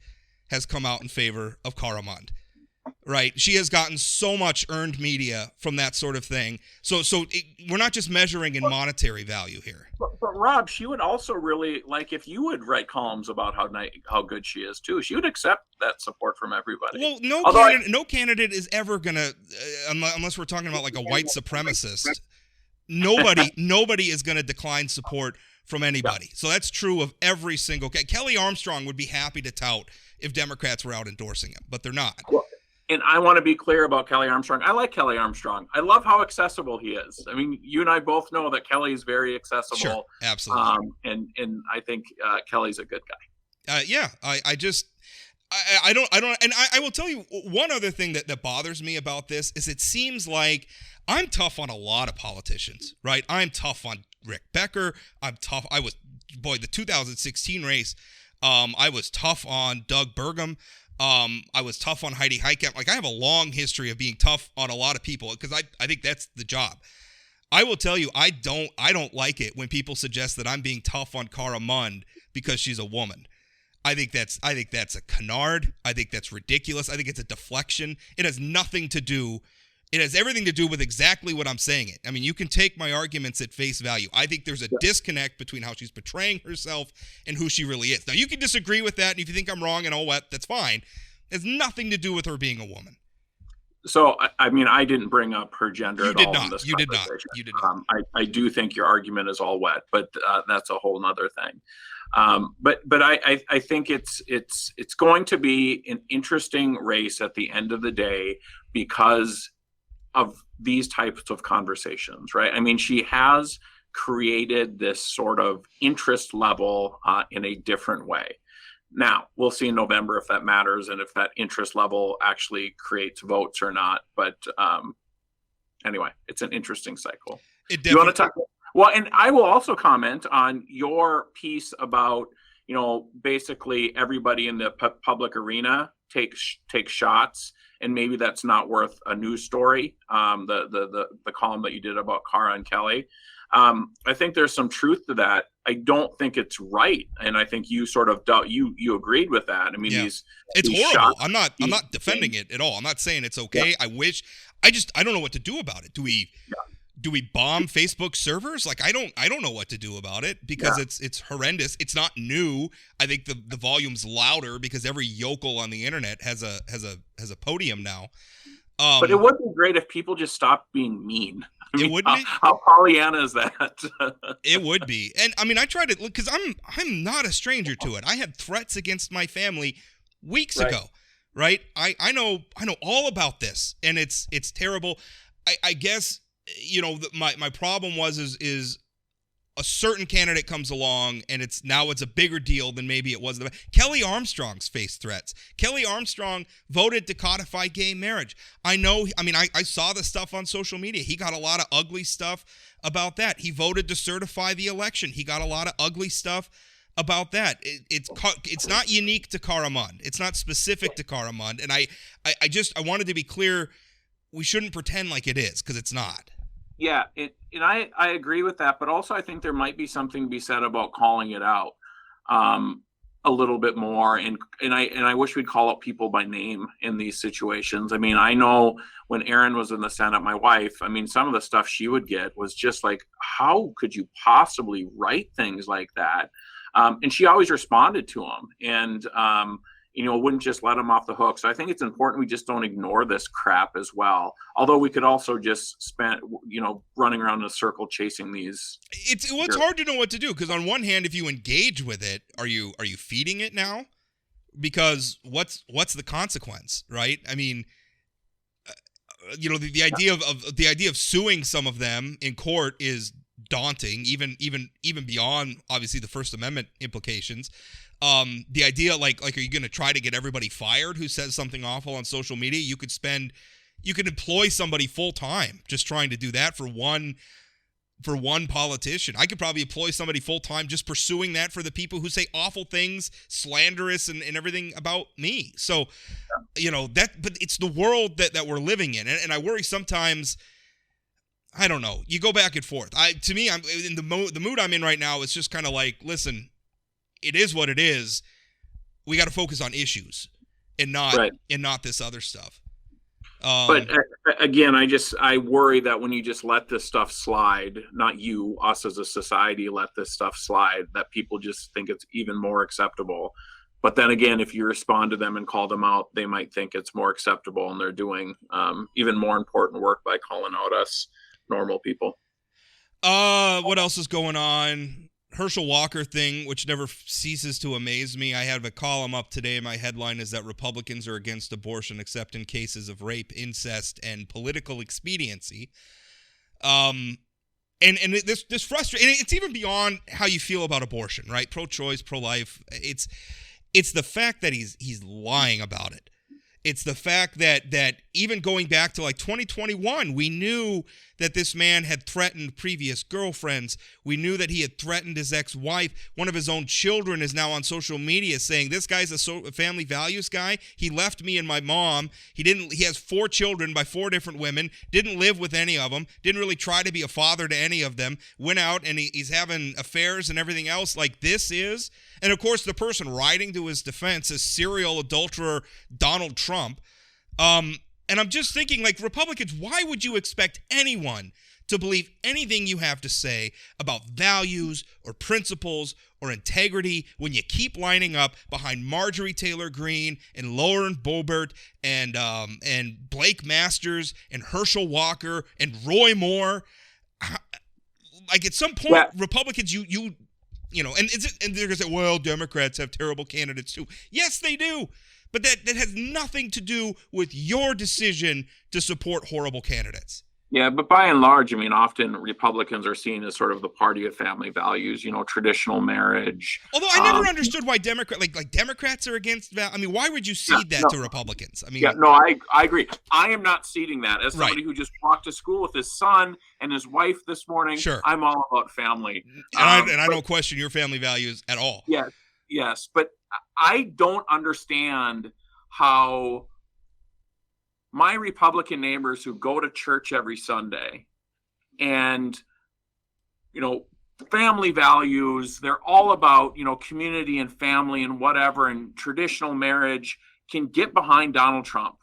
has come out in favor of Cara Munn. Right, she has gotten so much earned media from that sort of thing. So we're not just measuring in monetary value here. But Rob, she would also really like if you would write columns about how good she is too. She would accept that support from everybody. Well, no candidate is ever gonna, unless we're talking about like a white supremacist. Nobody is gonna decline support from anybody. Yeah. So that's true of every single. Kelly Armstrong would be happy to tout if Democrats were out endorsing him, but they're not. Well, and I want to be clear about Kelly Armstrong. I like Kelly Armstrong. I love how accessible he is. I mean, you and I both know that Kelly is very accessible. Sure, absolutely. And I think Kelly's a good guy. I don't, and I will tell you one other thing that bothers me about this is it seems like I'm tough on a lot of politicians, right? I'm tough on Rick Becker. The 2016 race, I was tough on Doug Burgum. I was tough on Heidi Heitkamp. Like, I have a long history of being tough on a lot of people because I think that's the job. I will tell you, I don't like it when people suggest that I'm being tough on Cara Munn because she's a woman. I think that's a canard. I think that's ridiculous. I think it's a deflection. It has nothing to do. It has everything to do with exactly what I'm saying it. I mean, you can take my arguments at face value. I think there's a disconnect between how she's portraying herself and who she really is. Now, you can disagree with that, and if you think I'm wrong and all that, that's fine. It has nothing to do with her being a woman. So, I mean, I didn't bring up her gender at all in this You did not. I do think your argument is all wet, but that's a whole nother thing. But I think it's going to be an interesting race at the end of the day because of these types of conversations, right? I mean, she has created this sort of interest level in a different way. Now, we'll see in November if that matters and if that interest level actually creates votes or not. But anyway, it's an interesting cycle. You want to talk? Well, and I will also comment on your piece about, basically everybody in the public arena takes shots, and maybe that's not worth a news story. The column that you did about Cara and Kelly. I think there's some truth to that. I don't think it's right. And I think you sort of you agreed with that. I mean, Yeah. these It's these horrible. shots, I'm not these defending things. it at all. I'm not saying it's okay. I don't know what to do about it. Do we bomb Facebook servers? Like I don't know what to do about it because it's horrendous. It's not new. I think the volume's louder because every yokel on the internet has a podium now. But it would be great if people just stopped being mean. I mean, it wouldn't it? How Pollyanna is that? It would be. And I mean, I tried to, because I'm not a stranger to it. I had threats against my family weeks ago, right? I know all about this, and it's terrible. I guess, you know, my problem is a certain candidate comes along and it's a bigger deal than maybe it was. Kelly Armstrong's faced threats. Kelly Armstrong voted to codify gay marriage. I saw the stuff on social media. He got a lot of ugly stuff about that. He voted to certify the election. He got a lot of ugly stuff about that. It's not unique to Caramond. It's not specific to Caramond. And I wanted to be clear. We shouldn't pretend like it is, because it's not. Yeah, and I agree with that, but also I think there might be something to be said about calling it out a little bit more, and I wish we'd call out people by name in these situations. I mean, I know when Erin was in the Senate, my wife, I mean, some of the stuff she would get was just like, how could you possibly write things like that? And she always responded to them, and wouldn't just let them off the hook. So I think it's important we just don't ignore this crap as well. Although we could also just spend, running around in a circle chasing these. It's hard to know what to do, because on one hand, if you engage with it, are you feeding it now? Because what's the consequence, right? I mean, the idea of suing some of them in court is daunting, even beyond obviously the First Amendment implications. The idea, like, are you going to try to get everybody fired who says something awful on social media? You could employ somebody full time just trying to do that for one politician. I could probably employ somebody full time just pursuing that for the people who say awful things, slanderous and everything about me. So, but it's the world that we're living in, and I worry sometimes. I don't know. You go back and forth. I'm in the mood I'm in right now. It's just kind of like, listen, it is what it is. We got to focus on issues and not this other stuff. But again, I worry that when you just let this stuff slide, not you, us as a society let this stuff slide, that people just think it's even more acceptable. But then again, if you respond to them and call them out, they might think it's more acceptable, and they're doing even more important work by calling out us normal people. What else is going on? Herschel Walker thing, which never ceases to amaze me. I have a column up today. My headline is that Republicans are against abortion except in cases of rape, incest, and political expediency. And this frustrating. And it's even beyond how you feel about abortion, right? Pro-choice, pro-life. It's the fact that he's lying about it. It's the fact that even going back to like 2021, we knew that this man had threatened previous girlfriends. We knew that he had threatened his ex-wife. One of his own children is now on social media saying, this guy's a family values guy. He left me and my mom. He has 4 children by 4 different women, didn't live with any of them, didn't really try to be a father to any of them, went out and he's having affairs and everything else like this is. And of course, the person writing to his defense is serial adulterer Donald Trump. And I'm just thinking, like, Republicans, why would you expect anyone to believe anything you have to say about values or principles or integrity when you keep lining up behind Marjorie Taylor Greene and Lauren Boebert and Blake Masters and Herschel Walker and Roy Moore? Like, at some point, Republicans, and they're going to say, well, Democrats have terrible candidates too. Yes, they do. But that has nothing to do with your decision to support horrible candidates. Yeah, but by and large, I mean, often Republicans are seen as sort of the party of family values, traditional marriage. Although I never understood why Democrats are against that. I mean, why would you cede that to Republicans? I mean, I agree. I am not ceding that. As somebody who just walked to school with his son and his wife this morning, sure. I'm all about family. And I don't question your family values at all. Yes, but I don't understand how my Republican neighbors who go to church every Sunday and, family values. They're all about, community and family and whatever, and traditional marriage, can get behind Donald Trump,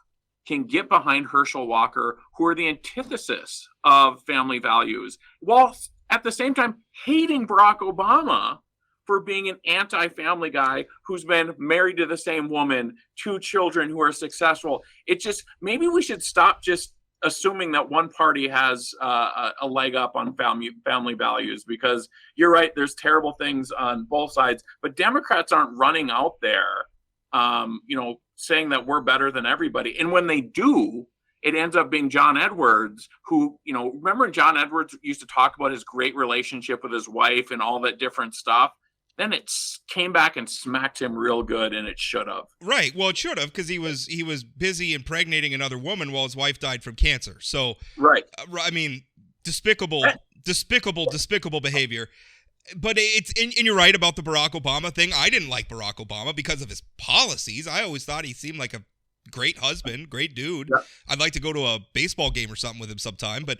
can get behind Herschel Walker, who are the antithesis of family values, while at the same time hating Barack Obama for being an anti-family guy who's been married to the same woman, 2 children who are successful. It just, maybe we should stop just assuming that one party has a leg up on family values, because you're right, there's terrible things on both sides, but Democrats aren't running out there, saying that we're better than everybody. And when they do, it ends up being John Edwards, who, remember when John Edwards used to talk about his great relationship with his wife and all that different stuff? Then it came back and smacked him real good, and it should have. Right. Well, it should have, because he was busy impregnating another woman while his wife died from cancer. So, right. Despicable behavior. But and you're right about the Barack Obama thing. I didn't like Barack Obama because of his policies. I always thought he seemed like a great husband, great dude. Yeah. I'd like to go to a baseball game or something with him sometime, but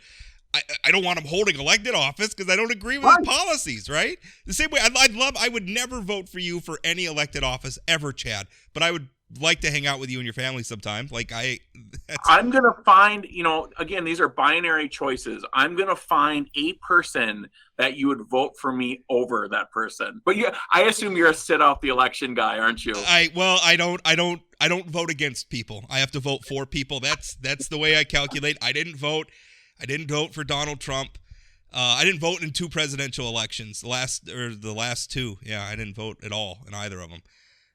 I don't want him holding elected office because I don't agree with his policies, right? The same way I would never vote for you for any elected office ever, Chad, but I would like to hang out with you and your family sometime. I'm going to find, again, these are binary choices. I'm going to find a person that you would vote for me over that person. But I assume you're a sit out the election guy, aren't you? I don't vote against people. I have to vote for people. That's the way I calculate. I didn't vote for Donald Trump. I didn't vote in 2 presidential elections. The last 2. Yeah, I didn't vote at all in either of them.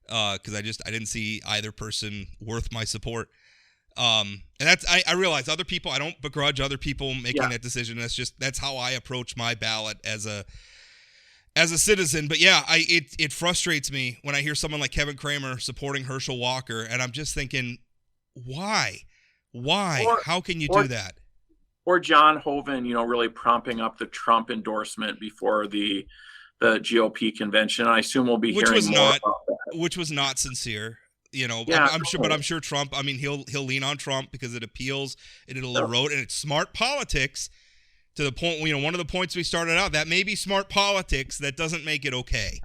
Because I didn't see either person worth my support. And I realize other people, I don't begrudge other people making that decision. That's how I approach my ballot as a citizen. But yeah, it frustrates me when I hear someone like Kevin Cramer supporting Herschel Walker, and I'm just thinking, why? How can you do that? Or John Hoeven, really prompting up the Trump endorsement before the GOP convention. I assume we'll be hearing more about that. Which was not sincere. Yeah, I'm sure, but I'm sure Trump, he'll lean on Trump because it appeals and it'll erode, and it's smart politics to the point, one of the points we started out, that may be smart politics, that doesn't make it okay.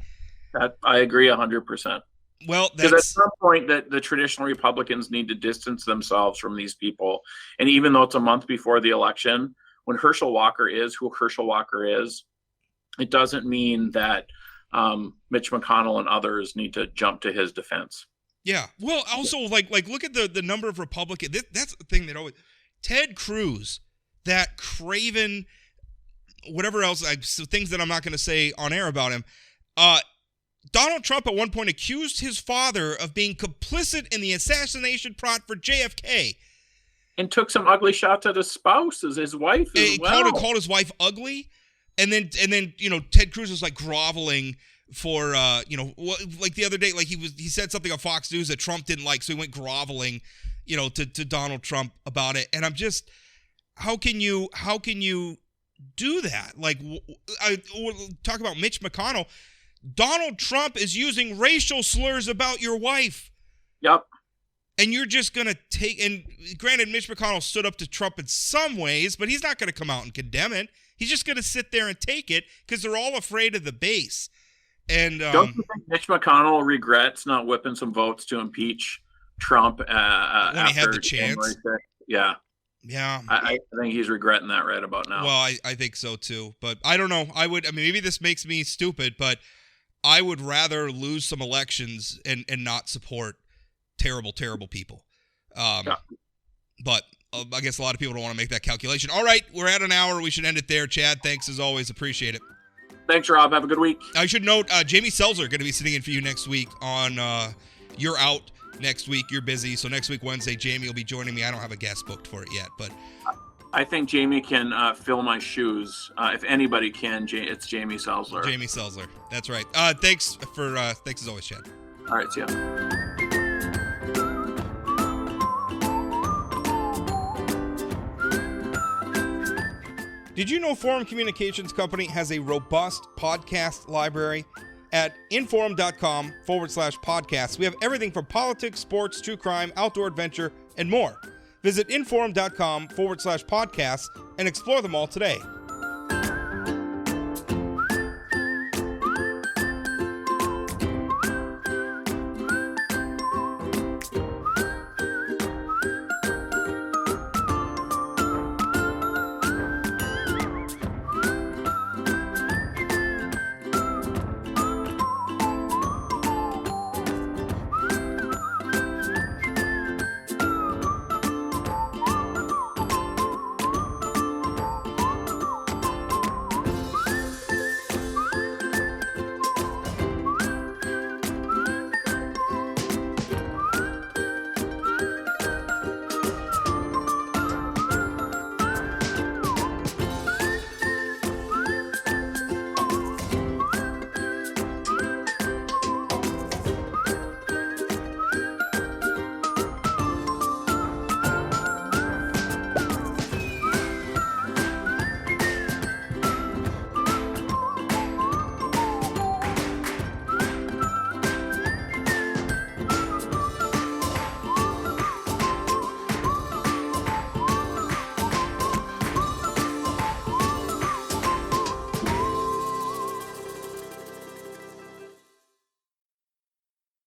I agree 100%. Well, because at some point that the traditional Republicans need to distance themselves from these people. And even though it's a month before the election, when Herschel Walker is who Herschel Walker is, it doesn't mean that Mitch McConnell and others need to jump to his defense. Yeah. Well, also, look at the number of Republicans. That's the thing that always... Ted Cruz, that craven, whatever else, things that I'm not going to say on air about him, Donald Trump at one point accused his father of being complicit in the assassination plot for JFK. And took some ugly shots at his spouse, his wife as well. Called his wife ugly. And then Ted Cruz was groveling for like the other day, he said something on Fox News that Trump didn't like, so he went groveling, to Donald Trump about it. And I'm just, how can you do that? Talk about Mitch McConnell. Donald Trump is using racial slurs about your wife. Yep. And you're just going to take, and granted, Mitch McConnell stood up to Trump in some ways, but he's not going to come out and condemn it. He's just going to sit there and take it because they're all afraid of the base. And don't you think Mitch McConnell regrets not whipping some votes to impeach Trump when he had the chance? Yeah. Yeah. I think he's regretting that right about now. Well, I think so too. But I don't know. Maybe this makes me stupid, but I would rather lose some elections and not support terrible, terrible people. But I guess a lot of people don't want to make that calculation. All right, we're at an hour. We should end it there. Chad, thanks as always. Appreciate it. Thanks, Rob. Have a good week. I should note, Jamie Selzer going to be sitting in for you next week on You're Out next week. You're busy. So next week, Wednesday, Jamie will be joining me. I don't have a guest booked for it yet, but I think Jamie can fill my shoes. If anybody can, it's Jamie Selzer. Jamie Selzer. That's right. Thanks as always, Chad. All right, see ya. Did you know Forum Communications Company has a robust podcast library? At inforum.com/podcasts, we have everything from politics, sports, true crime, outdoor adventure, and more. Visit inforum.com/podcasts and explore them all today.